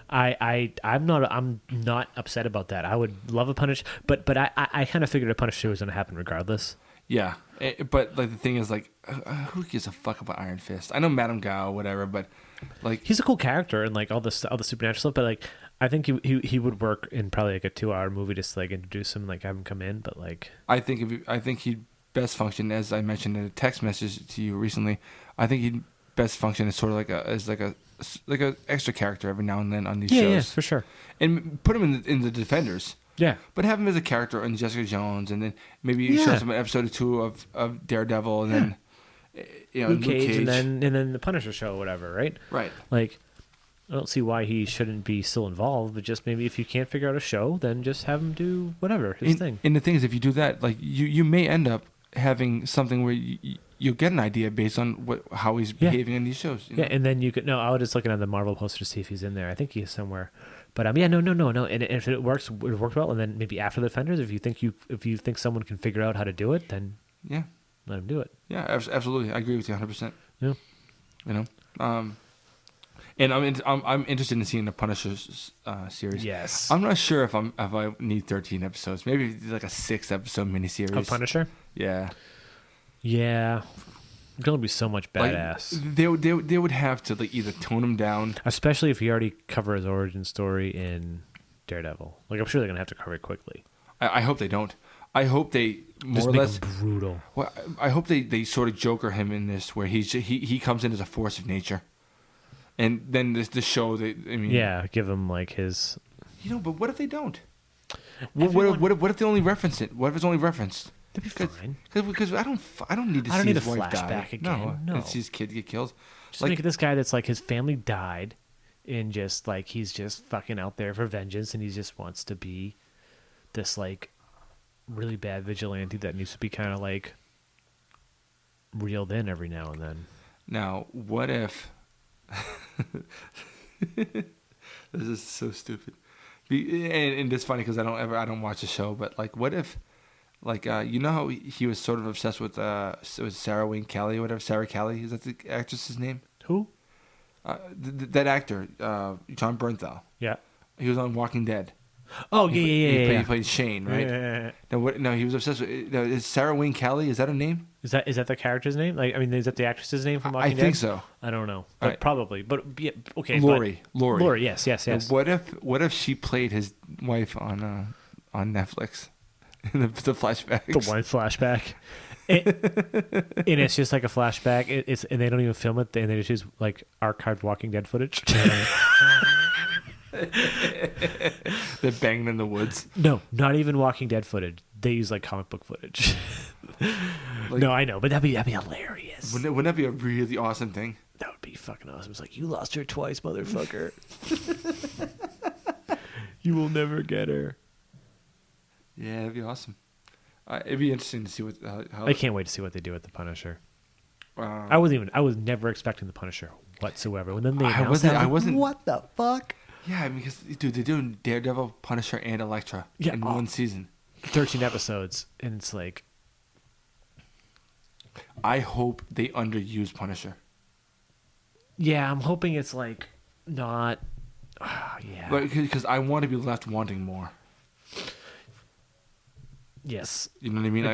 S1: I'm not upset about that. I would love a Punisher, but I kind of figured a Punisher was going to happen regardless.
S2: Yeah, but like the thing is, like, who gives a fuck about Iron Fist? I know Madame Gao, whatever, but like
S1: he's a cool character and like all the supernatural stuff. But like I think he would work in probably like a 2-hour movie just to like introduce him, like have him come in. But like
S2: I think he'd best function, as I mentioned in a text message to you recently. I think he'd best function as sort of like a extra character every now and then on these shows.
S1: Yeah, for sure.
S2: And put him in the Defenders.
S1: Yeah.
S2: But have him as a character in Jessica Jones, and then maybe show him an episode or 2 of Daredevil, and then
S1: Luke Cage, and then the Punisher show or whatever, right?
S2: Right.
S1: Like I don't see why he shouldn't be still involved, but just maybe if you can't figure out a show, then just have him do whatever, his thing.
S2: And the thing is, if you do that, like you may end up having something where you'll get an idea based on how he's behaving in these shows. You know?
S1: Yeah, and then you could I was just looking at the Marvel poster to see if he's in there. I think he's somewhere. But no. And if it works well. And then maybe after the Defenders, if you think someone can figure out how to do it, then let him do it.
S2: Yeah, absolutely. I agree with you 100%.
S1: Yeah,
S2: you know, and I'm interested in seeing the Punisher series.
S1: Yes,
S2: I'm not sure if I need 13 episodes. Maybe like a 6-episode miniseries
S1: of Punisher.
S2: Yeah.
S1: It's gonna be so much badass.
S2: Like, they would have to like either tone him down,
S1: especially if you already cover his origin story in Daredevil. Like, I'm sure they're gonna have to cover it quickly.
S2: I hope they don't. I hope they
S1: just
S2: or
S1: make
S2: less
S1: him brutal.
S2: Well, I hope they sort of Joker him in this, where he comes in as a force of nature, and then the show.
S1: Give him like his.
S2: But what if they don't? What if they only reference it? What if it's only referenced?
S1: That'd be fine.
S2: Because I don't need to see his wife die.
S1: Flashback again. No.
S2: See his kid get killed.
S1: Just make this guy that's like his family died, and just like he's just fucking out there for vengeance, and he just wants to be this like really bad vigilante that needs to be kind of like reeled in every now and then.
S2: Now, what if this is so stupid, and it's funny because I don't watch the show, but like, what if, like, you know how he was sort of obsessed with Sarah Wayne Kelly or whatever? Sarah Kelly, is that the actress's name?
S1: Who?
S2: That actor, John Bernthal.
S1: Yeah,
S2: he was on Walking Dead.
S1: Oh yeah.
S2: He played Shane, right?
S1: Yeah.
S2: No, he was obsessed with. Is Sarah Wayne Kelly? Is that her name?
S1: Is that the character's name? Like, I mean, is that the actress's name from Walking Dead?
S2: I think so.
S1: I don't know, but probably. But yeah, okay.
S2: Lori.
S1: Yes.
S2: What if she played his wife on Netflix? the flashback.
S1: The one flashback. And it's just like a flashback. And they don't even film it. And they just use like archived Walking Dead footage.
S2: They're banging in the woods.
S1: No, not even Walking Dead footage. They use like comic book footage. No, I know, but that'd be hilarious.
S2: Wouldn't that be a really awesome thing?
S1: That would be fucking awesome. It's like, you lost her twice, motherfucker. You will never get her.
S2: Yeah, it'd be awesome. It'd be interesting to see how
S1: I can't wait to see what they do with the Punisher. I was never expecting the Punisher whatsoever. When then they announced that, I wasn't. What the fuck?
S2: Yeah, I mean, because dude, they're doing Daredevil, Punisher, and Elektra in one season.
S1: 13 episodes, and it's like,
S2: I hope they underuse Punisher.
S1: Yeah, I'm hoping it's like not. Yeah,
S2: because I want to be left wanting more.
S1: Yes,
S2: you know what I mean.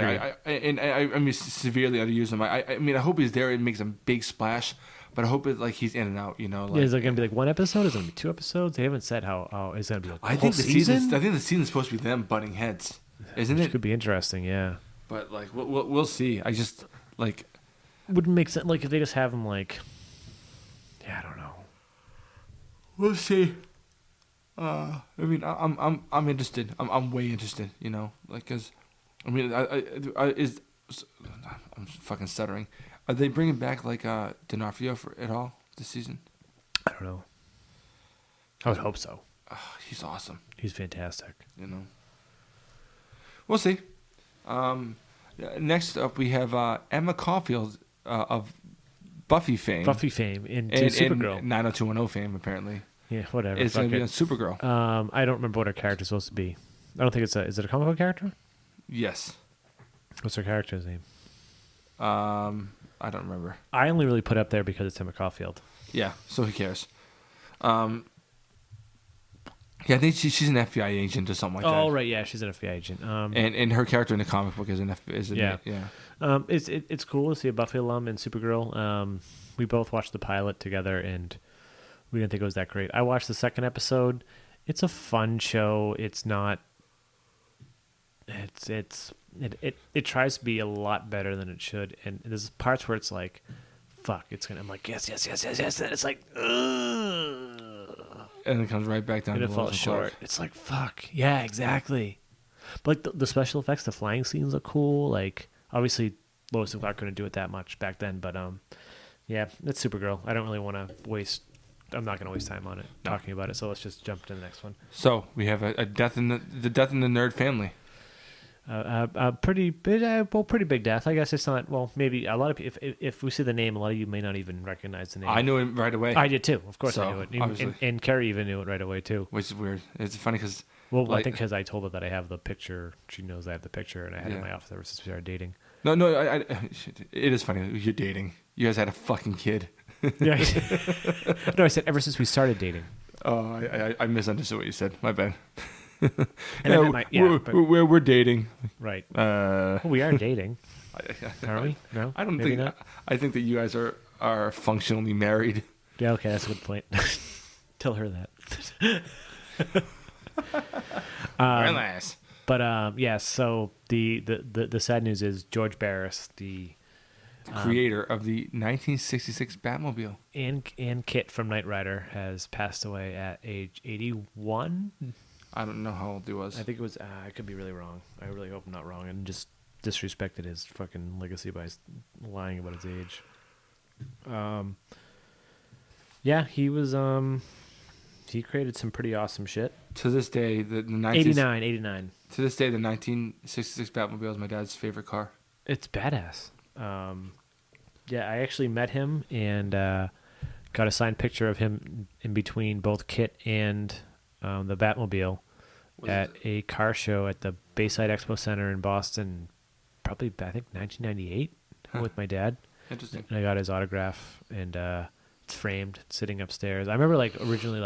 S2: I mean, severely underuse him. I mean, I hope he's there and makes a big splash, but I hope it's like he's in and out. You know, like,
S1: is it gonna be like one episode? Is it gonna be 2 episodes? They haven't said how it's gonna be. Like
S2: I think the season. I think the season's supposed to be them butting heads, isn't it?
S1: Could be interesting, yeah.
S2: But like, we'll see. I just like
S1: wouldn't make sense. Like if they just have him like, yeah, I don't know.
S2: We'll see. I mean, I'm interested. I'm way interested. You know, like, cause, I mean, I'm fucking stuttering. Are they bringing back like D'Onofrio for it all this season?
S1: I don't know. I would hope so.
S2: He's awesome.
S1: He's fantastic.
S2: You know. We'll see. Next up, we have Emma Caulfield of Buffy fame.
S1: And Supergirl.
S2: And 90210 fame, apparently.
S1: Yeah, whatever.
S2: It's going to be on Supergirl.
S1: I don't remember what her character's supposed to be. I don't think it's is it a comic book character?
S2: Yes.
S1: What's her character's name?
S2: I don't remember.
S1: I only really put up there because it's Emma Caulfield.
S2: Yeah, so who cares? Yeah, I think she's an FBI agent or something like that.
S1: Oh, right, yeah, she's an FBI agent.
S2: And her character in the comic book is
S1: yeah. It's cool to see a Buffy alum in Supergirl. We both watched the pilot together, and we didn't think it was that great. I watched the second episode. It's a fun show. It's not. It tries to be a lot better than it should, and there's parts where it's like, fuck, it's gonna. I'm like, yes, and it's like, ugh.
S2: And it comes right back down.
S1: And it falls short. It's like, fuck, yeah, exactly. But like the special effects, the flying scenes look cool. Like, obviously, Lois and Clark couldn't do it that much back then, but yeah, it's Supergirl. I don't really want to waste I'm not going to waste time on it talking about it. So let's just jump to the next one.
S2: So we have a death in the death in the nerd family.
S1: Pretty big death. I guess it's not. Well, maybe a lot of people. If we see the name, a lot of you may not even recognize the name.
S2: I knew him right away.
S1: I did too. Of course,
S2: So,
S1: I knew it. And Carrie even knew it right away too.
S2: Which is weird. It's funny because
S1: I think because I told her that I have the picture. She knows I have the picture, and I had it in my office ever since we started dating.
S2: No, it is funny. You're dating. You guys had a fucking kid.
S1: Yeah. No, I said ever since we stared dating.
S2: Oh, I misunderstood what you said. My bad.
S1: And
S2: we're dating.
S1: Right. We are dating. Are we? No.
S2: I don't
S1: maybe
S2: think.
S1: not?
S2: I think that you guys are functionally married.
S1: Yeah. Okay, that's a good point. Tell her that.
S2: Nice.
S1: But yeah. So the sad news is George Barris, the
S2: creator of the 1966 Batmobile,
S1: and Kit from Knight Rider, has passed away at age 81.
S2: I don't know how old he was.
S1: I think it was. I could be really wrong. I really hope I'm not wrong, and just disrespected his fucking legacy by lying about his age. Yeah, he was. He created some pretty awesome shit.
S2: To this day, the
S1: 89.
S2: To this day, the 1966 Batmobile is my dad's favorite car.
S1: It's badass. Yeah, I actually met him and got a signed picture of him in between both Kit and the Batmobile at a car show at the Bayside Expo Center in Boston, probably, I think, 1998 with my dad.
S2: Interesting.
S1: And I got his autograph, and it's framed, sitting upstairs. I remember, originally,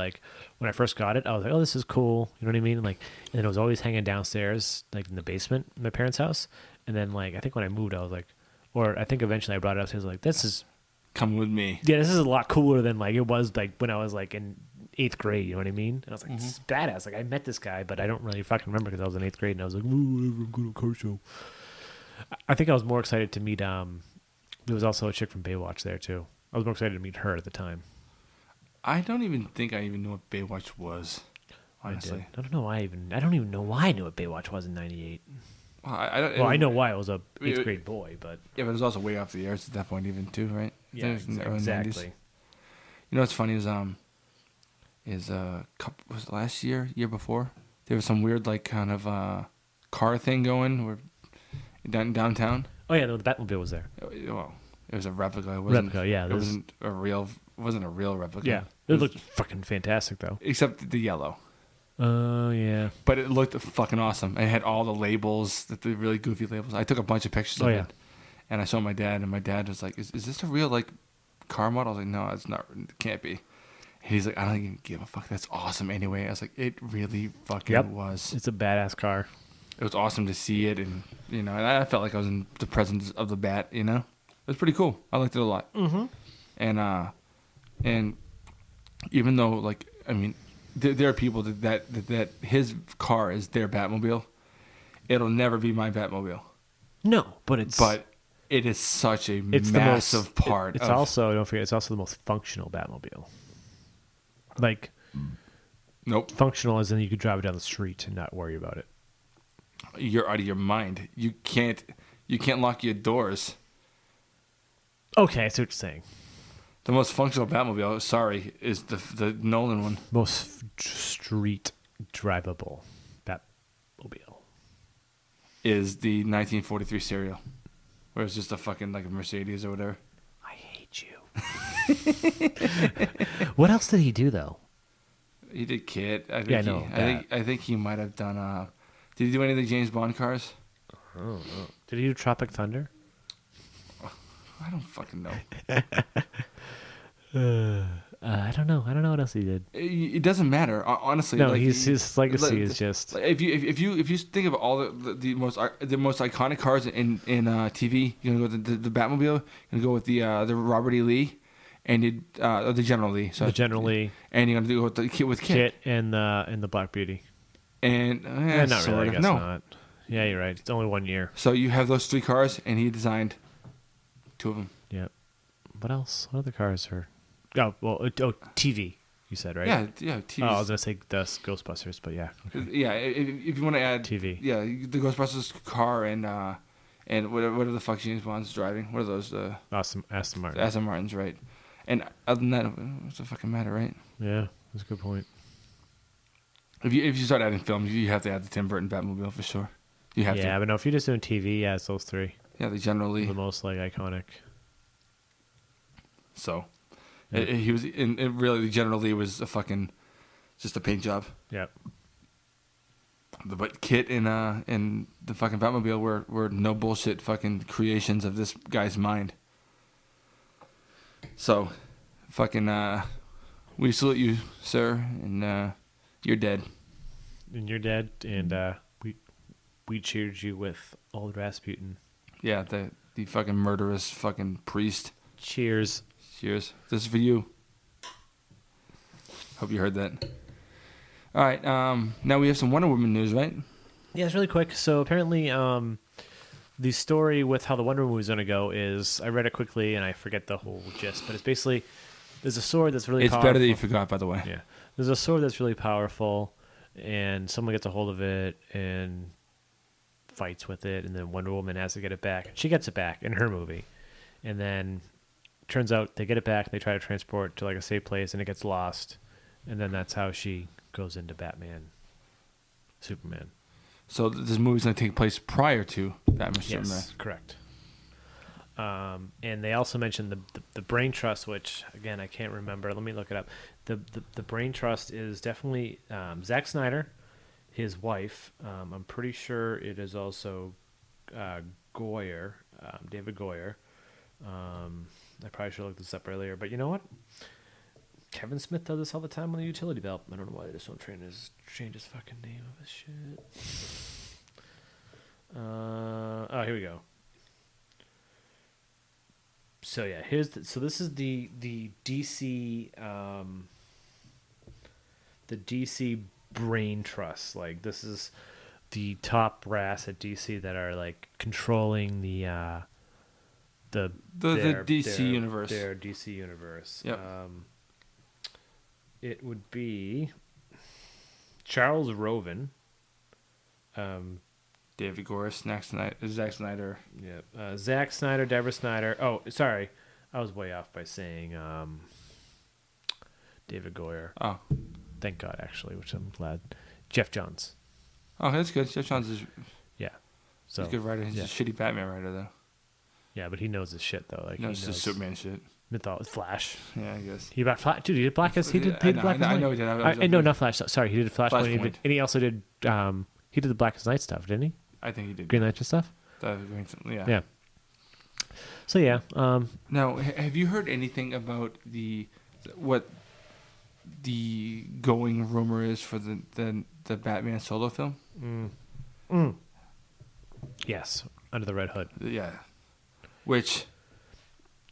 S1: when I first got it, I was like, oh, this is cool. You know what I mean? And then it was always hanging downstairs, in the basement in my parents' house. And then, I think when I moved, I was like, or I think eventually I brought it upstairs, this is...
S2: Come with me.
S1: Yeah, this is a lot cooler than, it was, when I was, in 8th grade, you know what I mean? And I was like, this is badass. I met this guy, but I don't really fucking remember because I was in 8th grade, and I was like, ooh, I'm going to a car show. I think I was more excited to meet, there was also a chick from Baywatch there, too. I was more excited to meet her at the time.
S2: I don't even think I even knew what Baywatch was, honestly.
S1: I don't know why I don't even know why I knew what Baywatch was in 98.
S2: Well,
S1: I know why I was a 8th grade boy, but...
S2: Yeah, but it was also way off the air at that point even, too, right?
S1: Yeah, exactly.
S2: You know what's funny is was it last year before, there was some weird kind of car thing going downtown.
S1: Oh yeah, the Batmobile was there.
S2: Well, it was a replica. It wasn't a real replica.
S1: Yeah, it looked fucking fantastic though.
S2: Except the yellow.
S1: Oh yeah.
S2: But it looked fucking awesome. It had all the labels, the really goofy labels. I took a bunch of pictures of it, and I showed my dad, and my dad was like, "Is this a real car model?" I was like, "No, it's not. It can't be." And he's like, "I don't even give a fuck. That's awesome anyway." I was like, "It really fucking was."
S1: It's a badass car.
S2: It was awesome to see it, and and I felt like I was in the presence of the Bat. It was pretty cool. I liked it a lot.
S1: Mm-hmm.
S2: And even though there are people that his car is their Batmobile, it'll never be my Batmobile.
S1: No, but
S2: it is such a massive part.
S1: It's also, don't forget, it's also the most functional Batmobile.
S2: Nope.
S1: Functional as in you could drive it down the street and not worry about it.
S2: You're out of your mind. You can't lock your doors.
S1: Okay, I see what you're saying.
S2: The most functional Batmobile, sorry, is the Nolan one.
S1: Most street drivable Batmobile
S2: is the 1943 serial, where it's just a fucking a Mercedes or whatever.
S1: I hate you. What else did he do though?
S2: He did Kit. I think he might have done. Did he do any of the James Bond cars?
S1: Oh, did he do Tropic Thunder?
S2: I don't fucking know.
S1: I don't know. I don't know what else he did.
S2: It doesn't matter, honestly.
S1: No, his legacy is just.
S2: If you think of all the most iconic cars in TV, you're gonna go with the Batmobile. You're gonna go with the Robert E. Lee, and the General Lee. So
S1: the General Lee,
S2: and you're gonna go with Kit
S1: and the Black Beauty.
S2: And
S1: not really. I guess not. Yeah, you're right. It's only 1 year.
S2: So you have those 3 cars, and he designed 2 of them.
S1: Yep. What else? What other cars are? TV. You said, right?
S2: Yeah. TV.
S1: Oh, I was gonna say the Ghostbusters, but yeah. Okay.
S2: Yeah, if you want to add
S1: TV.
S2: Yeah, the Ghostbusters car and whatever the fuck James Bond's driving. What are those?
S1: Aston Martin.
S2: Aston Martins, right? And other than that, what's the fucking matter, right?
S1: Yeah, that's a good point.
S2: If you start adding films, you have to add the Tim Burton Batmobile for sure. You have to.
S1: Yeah, but no, if you're just doing TV, yeah, it's those three.
S2: Yeah, they generally.
S1: The most like iconic.
S2: So,
S1: Yeah.
S2: he was. It really generally was a fucking, just a paint job.
S1: Yep.
S2: But Kit and the fucking Batmobile were no bullshit fucking creations of this guy's mind. So, fucking we salute you, sir, and you're dead.
S1: And you're dead, and we cheered you with old Rasputin.
S2: Yeah, the fucking murderous fucking priest.
S1: Cheers.
S2: Cheers. This is for you. Hope you heard that. All right. Now we have some Wonder Woman news, right?
S1: Yeah, it's really quick. So apparently, the story with how the Wonder Woman movie is going to go is, I read it quickly and I forget the whole gist, but it's basically there's a sword that's really powerful.
S2: It's better that you forgot, by the way.
S1: Yeah. There's a sword that's really powerful, and someone gets a hold of it and fights with it, and then Wonder Woman has to get it back. She gets it back in her movie, and then turns out they get it back, they try to transport it to like a safe place, and it gets lost, and then that's how she goes into Batman, Superman.
S2: So this movie's going to take place prior to Batman Superman.
S1: Yes, correct. And they also mentioned the brain trust, which again I can't remember. Let me look it up. The brain trust is definitely Zack Snyder, his wife. I'm pretty sure it is also Goyer, David Goyer. I probably should have looked this up earlier, but you know what? Kevin Smith does this all the time on the utility belt. I don't know why they just don't change his fucking name of his shit. Oh, here we go. So yeah, so this is the DC the DC brain trust. Like this is the top brass at DC that are like controlling the
S2: DC universe.
S1: Their DC universe.
S2: Yep.
S1: It would be Charles Roven.
S2: David Goyer, Zack Snyder.
S1: Yeah. Zack Snyder, Deborah Snyder. Oh, sorry. I was way off by saying David Goyer.
S2: Oh.
S1: Thank God, actually, which I'm glad. Jeff Johns.
S2: Oh, that's good. Jeff Johns is
S1: Yeah. So,
S2: he's a good writer. He's a shitty Batman writer, though.
S1: Yeah, but he knows his shit, though. Like,
S2: He knows his Superman shit.
S1: Flash.
S2: Yeah, I guess.
S1: He about Flash. Dude, he did Black as he did. He did Black as
S2: I
S1: Night.
S2: know he did.
S1: No, not Flash. Sorry, he did Flash.
S2: Flashpoint.
S1: And he also did. He did the Black as Night stuff, didn't he?
S2: I think he did.
S1: Green Lantern stuff.
S2: Yeah.
S1: Yeah. So yeah.
S2: Now, have you heard anything about what the going rumor is for the Batman solo film?
S1: Yes, Under the Red Hood.
S2: Yeah. Which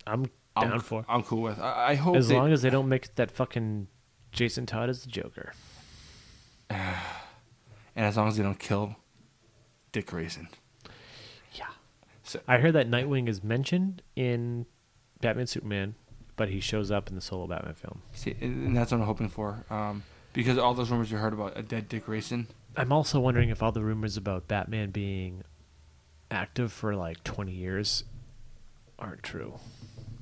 S1: I'm down for.
S2: I'm cool with. I hope
S1: as long as they don't make that fucking Jason Todd as the Joker.
S2: And as long as they don't kill Dick Grayson.
S1: Yeah.
S2: So,
S1: I heard that Nightwing is mentioned in Batman Superman, but he shows up in the solo Batman film.
S2: see, and that's what I'm hoping for. Because all those rumors you heard about a dead Dick Grayson.
S1: I'm also wondering if all the rumors about Batman being active for like 20 years aren't true.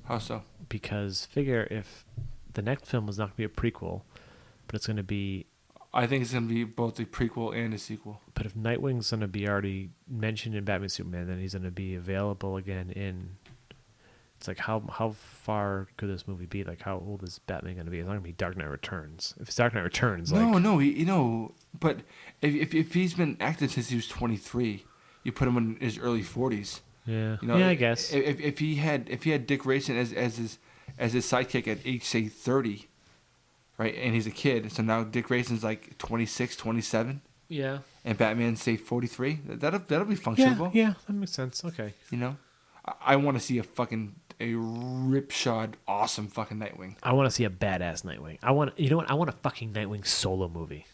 S2: How so?
S1: Because figure if the next film is not going to be a prequel, but it's going to be...
S2: I think it's going to be both a prequel and a sequel.
S1: But if Nightwing's going to be already mentioned in Batman Superman, then he's going to be available again in... It's like, how far could this movie be? Like, how old is Batman going to be? It's not going to be Dark Knight Returns. If it's Dark Knight Returns,
S2: but if he's been active since he was 23, you put him in his early 40s.
S1: Yeah,
S2: You know,
S1: yeah, I guess.
S2: If he had Dick Grayson as his sidekick at age, say, 30, right, and he's a kid, so now Dick Grayson's like 26, 27,
S1: Yeah.
S2: and Batman's, say, 43, that'll be functionable.
S1: Yeah, that makes sense. Okay.
S2: You know? I want to see a ripshod, awesome fucking Nightwing.
S1: I want to see a badass Nightwing. I want a fucking Nightwing solo movie.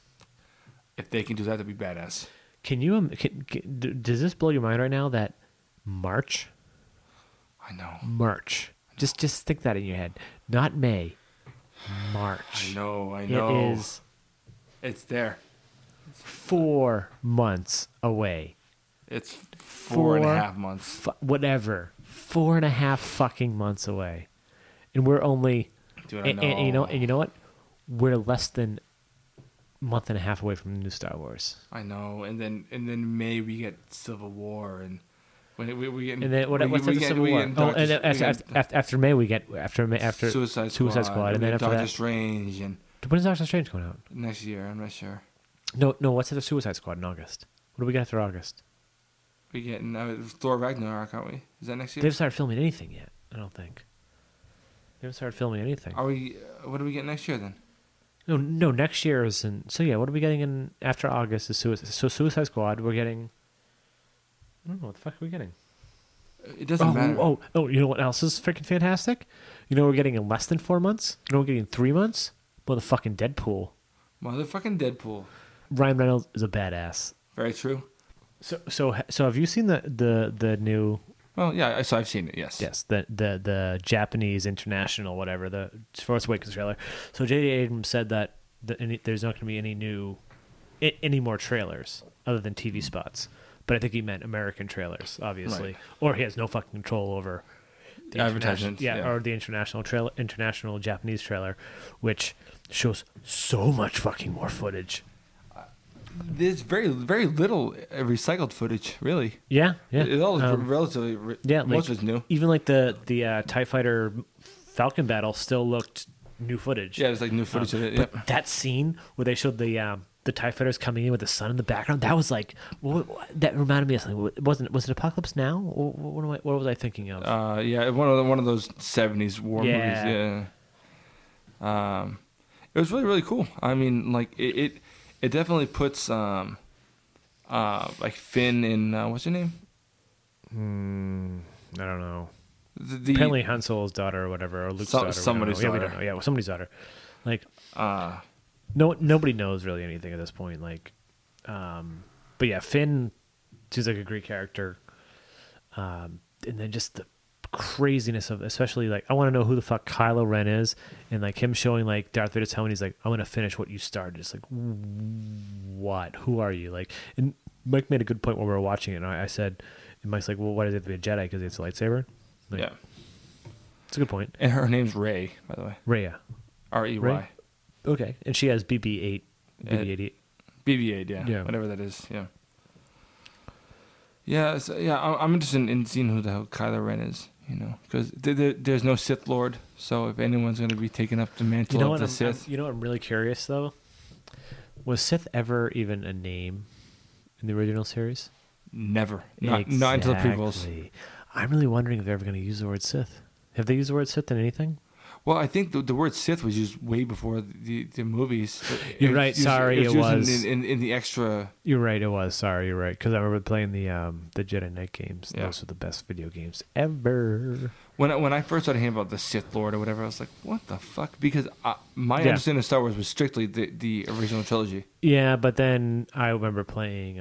S2: If they can do that, that'd be badass.
S1: Can you? Does this blow your mind right now that March?
S2: I know.
S1: March. Just stick that in your head. Not May. March.
S2: I know.
S1: It is.
S2: It's there.
S1: 4 months away.
S2: It's 4.5 months.
S1: Whatever. 4.5 fucking months away. and we're only,
S2: Dude, I know.
S1: and you know what? We're less than a month and a half away from the new Star Wars.
S2: I know, and then May we get Civil War, and when we get,
S1: And then what's after Civil War? Oh, and then after May we get after
S2: Suicide
S1: Squad, and then after
S2: Doctor
S1: that,
S2: Strange, and
S1: when is Doctor Strange coming out?
S2: next year, I'm not sure.
S1: No. What's after Suicide Squad in August? What do we get after August?
S2: We get Thor Ragnarok, aren't we? Is that next year?
S1: They haven't started filming anything yet. I don't think. They haven't started filming anything.
S2: Are we? What do we get next year then?
S1: No. Next year is in. So yeah, what are we getting in after August? Is Suicide Squad? We're getting. I don't know what the fuck are we getting.
S2: It doesn't matter.
S1: Oh! You know what else is freaking fantastic? You know what we're getting in less than 4 months. You know what we're getting in 3 months. Motherfucking Deadpool.
S2: Motherfucking Deadpool.
S1: Ryan Reynolds is a badass.
S2: Very true.
S1: So have you seen the new?
S2: Well, yeah, so I've seen it. Yes.
S1: Yes, the Japanese international whatever, the Force Awakens trailer. So J.J. Abrams said that there's not going to be any more trailers other than TV spots. But I think he meant American trailers, obviously,
S2: Right.
S1: Or he has no fucking control over the
S2: advertisements.
S1: yeah, or the international Japanese trailer, which shows so much fucking more footage.
S2: There's very, very little recycled footage, really.
S1: Yeah.
S2: It's all relatively. Most of it's new.
S1: Even like the TIE Fighter Falcon battle still looked new footage.
S2: Yeah, it's like new footage of it.
S1: But
S2: Yep.
S1: that scene where they showed the TIE Fighters coming in with the sun in the background, that was like that reminded me of something. Was it Apocalypse Now? Or what was I thinking of?
S2: Yeah, one of those '70s war movies. Yeah. It was really, really cool. I mean, like it definitely puts like Finn in what's her name?
S1: I don't know.
S2: The
S1: Apparently Han Solo's daughter or whatever, or Luke's daughter.
S2: Somebody's
S1: Yeah, we
S2: daughter.
S1: don't know. Yeah, well, somebody's daughter. Like, nobody knows really anything at this point. Like, but yeah, Finn seems like a great character. And then just the craziness of, especially like, I want to know who the fuck Kylo Ren is, and like him showing like Darth Vader telling, he's like, I'm gonna finish what you started. It's like, what? Who are you? Like, and Mike made a good point when we were watching it. And I said, and Mike's like, well, why does it have to be a Jedi? Because it's a lightsaber. Like,
S2: yeah,
S1: it's a good point.
S2: and her name's Rey, by the way.
S1: Rhea.
S2: Rey.
S1: Rey? Okay, and she has BB-8, BB-88.
S2: BB-8, yeah, whatever that is, yeah. Yeah, so, yeah. I'm interested in seeing who the hell Kylo Ren is, because there's no Sith Lord, so if anyone's going to be taking up the mantle of the Sith,
S1: I'm really curious though. Was Sith ever even a name in the original series?
S2: never, not until the prequels.
S1: Exactly. I'm really wondering if they're ever going to use the word Sith. Have they used the word Sith in anything?
S2: Well, I think the word Sith was used way before the movies.
S1: You're right. Sorry, it was
S2: in the extra.
S1: You're right. It was. Sorry, you're right. Because I remember playing the Jedi Knight games.
S2: Yeah.
S1: Those were the best video games ever.
S2: When I first started hearing about the Sith Lord or whatever, I was like, what the fuck? Because my understanding of Star Wars was strictly the original trilogy.
S1: Yeah, but then I remember playing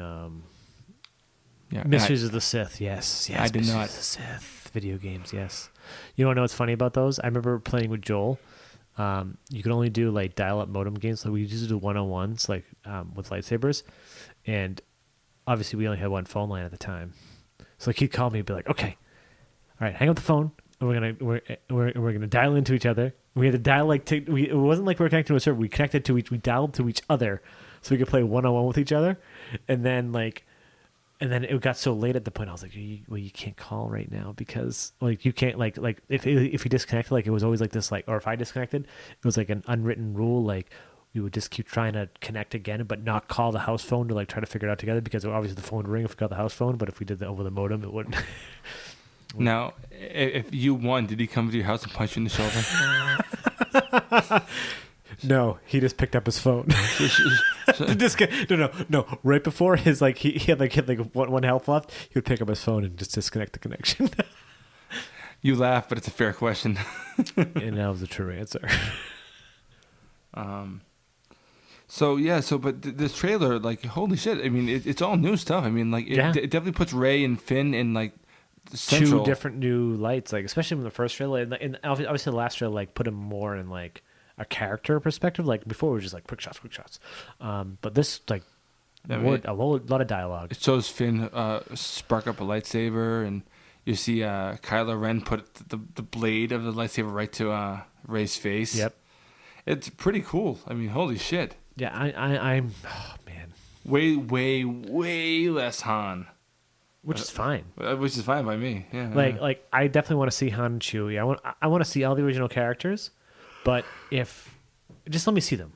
S1: Mysteries of the Sith. Yes.
S2: I did
S1: Mysteries
S2: not.
S1: of the Sith video games. Yes. You know what's funny about those? I remember playing with Joel. You could only do like dial-up modem games, so we used to do 1-on-1s like with lightsabers, and obviously we only had one phone line at the time. So like he'd call me and be like, "Okay, all right, hang up the phone, and we're gonna dial into each other." We had to dial it wasn't like we were connected to a server. We dialed to each other, so we could play 1-on-1 with each other, and then it got so late at the point I was like, you can't call right now because like you can't like if you disconnected, like it was always like this, like, or if I disconnected, it was like an unwritten rule, like we would just keep trying to connect again but not call the house phone to like try to figure it out together, because obviously the phone would ring if we got the house phone, but if we did that over the modem it wouldn't.
S2: Now, if you won, did he come to your house and punch you in the shoulder?
S1: No, he just picked up his phone. No. Right before his he had one health left, he would pick up his phone and just disconnect the connection.
S2: You laugh, but it's a fair question.
S1: And that was a true answer.
S2: But this trailer, like, holy shit! I mean, it's all new stuff. I mean, like, it definitely puts Rey and Finn in like central.
S1: 2 different new lights, like especially from the first trailer, and obviously the last trailer like put him more in like a character perspective. Like before, it was just like quick shots. But this like a lot of dialogue.
S2: It shows Finn spark up a lightsaber, and You see Kylo Ren put the blade of the lightsaber right to Rey's face.
S1: Yep.
S2: It's pretty cool. I mean, holy shit.
S1: Yeah, I'm. Oh man.
S2: Way less Han.
S1: Which is fine.
S2: Which is fine by me. Yeah.
S1: Like I definitely want to see Han and Chewie. I want to see all the original characters, but if just let me see them.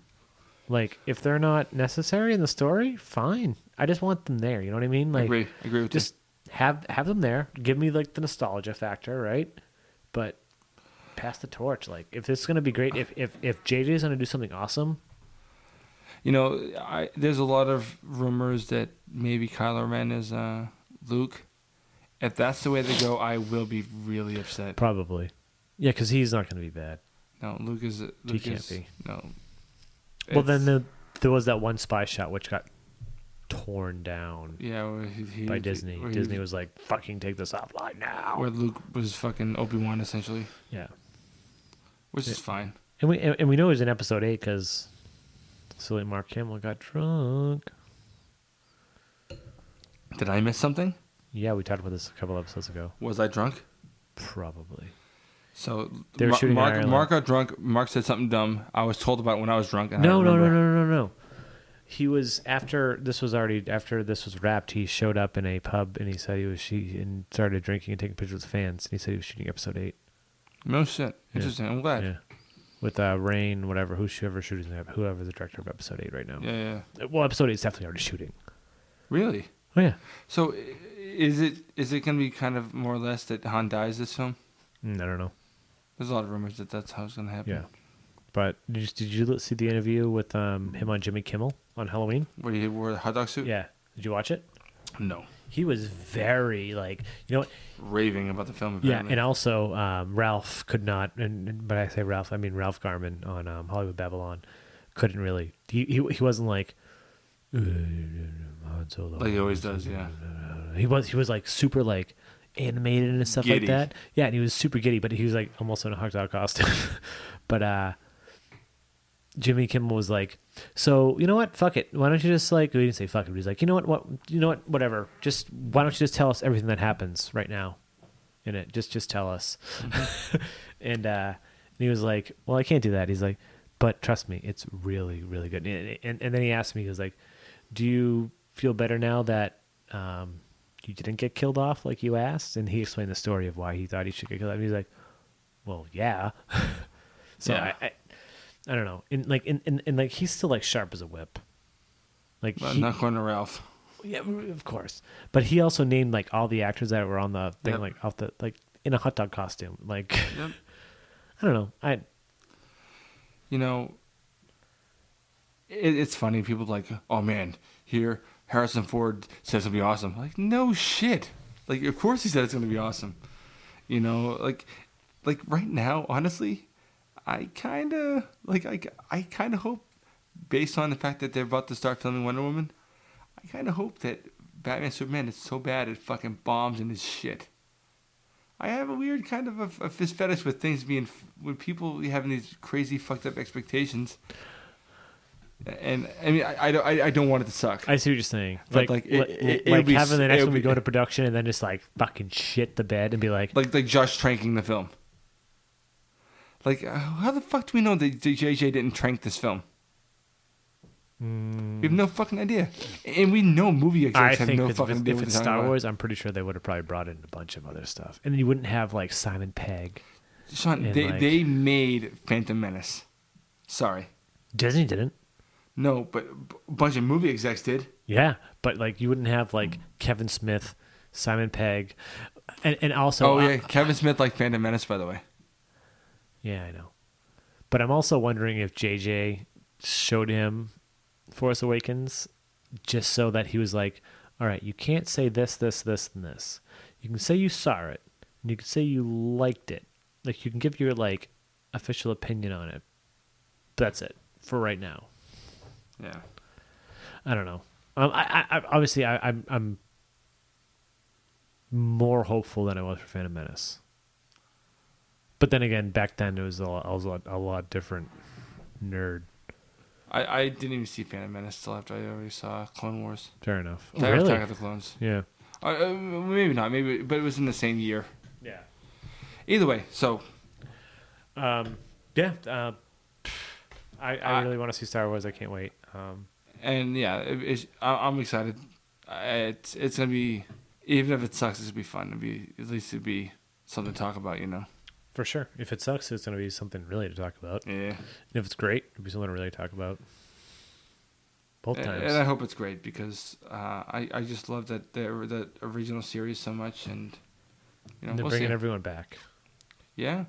S1: Like if they're not necessary in the story, fine. I just want them there. You know what I mean? Like
S2: agree with
S1: just have them there. Give me like the nostalgia factor, right? But pass the torch. Like if this is gonna be great, if JJ is gonna do something awesome.
S2: You know, there's a lot of rumors that maybe Kylo Ren is Luke. If that's the way they go, I will be really upset.
S1: Probably. Yeah, because he's not going to be bad.
S2: No, Luke
S1: he can't be.
S2: No.
S1: Well, then there was that one spy shot which got torn down by Disney. Disney was like, fucking take this offline now.
S2: Where Luke was fucking Obi-Wan, essentially.
S1: Yeah.
S2: Which is fine.
S1: And we know it was in episode 8 because silly Mark Hamill got drunk.
S2: Did I miss something?
S1: Yeah, we talked about this a couple episodes ago.
S2: Was I drunk?
S1: Probably.
S2: So
S1: they were shooting
S2: Mark got drunk. Mark said something dumb. I was told about it when I was drunk. And
S1: No. He was after this was wrapped. He showed up in a pub and he said and started drinking and taking pictures with fans. And he said he was shooting episode 8.
S2: No shit. Interesting.
S1: Yeah.
S2: I'm glad.
S1: Yeah. With Rain, whoever's the director of episode 8 right now.
S2: Yeah.
S1: Well, episode 8 is definitely already shooting.
S2: Really?
S1: Oh yeah.
S2: So, is it going to be kind of more or less that Han dies this film?
S1: I don't know.
S2: There's a lot of rumors that that's how it's going to happen.
S1: Yeah. But did you see the interview with him on Jimmy Kimmel on Halloween?
S2: Where he wore the hot dog suit?
S1: Yeah. Did you watch it?
S2: No.
S1: He was very
S2: raving about the film.
S1: Apparently. Yeah, and also Ralph could not, but I say Ralph, I mean Ralph Garman on Hollywood Babylon couldn't really. He wasn't like.
S2: Like he always does, yeah.
S1: He was like super like animated and stuff
S2: giddy.
S1: like that. Yeah, and he was super giddy, but he was like almost in a hot dog costume. But Jimmy Kimmel was like, so you know what? Fuck it. Why don't you just like? We didn't say fuck it. But he's like, you know what? Whatever. Just why don't you just tell us everything that happens right now in it? Just tell us. Mm-hmm. and he was like, well, I can't do that. He's like, but trust me, it's really, really good. And then he asked me, he was like, do you feel better now that you didn't get killed off like you asked? And he explained the story of why he thought he should get killed off. And he's like, well, yeah. So yeah. I don't know. And like he's still like sharp as a whip. Like
S2: not going to Ralph.
S1: Yeah, of course. But he also named like all the actors that were on the thing, like off the like in a hot dog costume. Like I don't know.
S2: You know, it's funny. People like, oh man, here Harrison Ford says it'll be awesome. Like, no shit. Like, of course he said it's gonna be awesome. You know, like right now, honestly, I kind of hope, based on the fact that they're about to start filming Wonder Woman, I kind of hope that Batman Superman is so bad it fucking bombs and is shit. I have a weird kind of a fist fetish with things when people having these crazy fucked up expectations. And I mean, I don't want it to suck.
S1: I see what you're saying.
S2: But
S1: like having the next one we go to production and then just like fucking shit the bed and be like
S2: Josh tranking the film. Like, how the fuck do we know that JJ didn't trank this film? We have no fucking idea. And we know movie execs have no fucking idea.
S1: If it's Star Wars, I'm pretty sure they would have probably brought in a bunch of other stuff. And you wouldn't have like Simon Pegg.
S2: Sean, they made Phantom Menace. Sorry.
S1: Disney didn't.
S2: No, but a bunch of movie execs did.
S1: Yeah, but like you wouldn't have like Kevin Smith, Simon Pegg, and also.
S2: Oh yeah, Kevin Smith liked Phantom Menace, by the way.
S1: Yeah, I know. But I'm also wondering if JJ showed him Force Awakens just so that he was like, all right, you can't say this, this, this, and this. You can say you saw it, and you can say you liked it. Like, you can give your, like, official opinion on it. That's it for right now.
S2: Yeah.
S1: I don't know. I'm more hopeful than I was for Phantom Menace. But then again, back then it was a lot different. Nerd.
S2: I didn't even see Phantom Menace till after I already saw Clone Wars.
S1: Fair enough.
S2: Really? Attack of the Clones.
S1: Yeah.
S2: Maybe not. Maybe, but it was in the same year.
S1: Yeah.
S2: Either way, so
S1: Yeah. I really want to see Star Wars. I can't wait.
S2: and yeah, I'm excited. It's gonna be, even if it sucks, it's gonna be fun. It'd be something to talk about, you know.
S1: For sure. If it sucks, it's going to be something really to talk about.
S2: Yeah.
S1: And if it's great, it'll be something to really talk about. Both times.
S2: And I hope it's great because I just love that original series so much, and you know,
S1: They're
S2: we'll
S1: bringing
S2: see.
S1: everyone back.
S2: Yeah.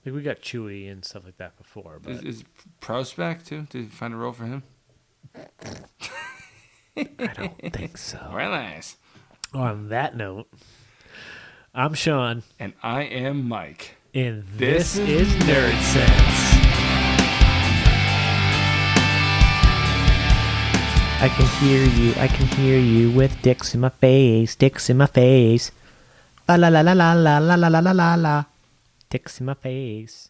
S1: Like we got Chewie and stuff like that before, but
S2: Is Prowse back too? Did you find a role for him?
S1: I don't think so.
S2: Well, nice.
S1: On that note, I'm Sean,
S2: And I am Mike.
S1: and
S2: This
S1: this
S2: is
S1: is Nerd Sense.
S3: I can hear you with dicks in my face, La la la la la la la la la la la. Dicks in my face.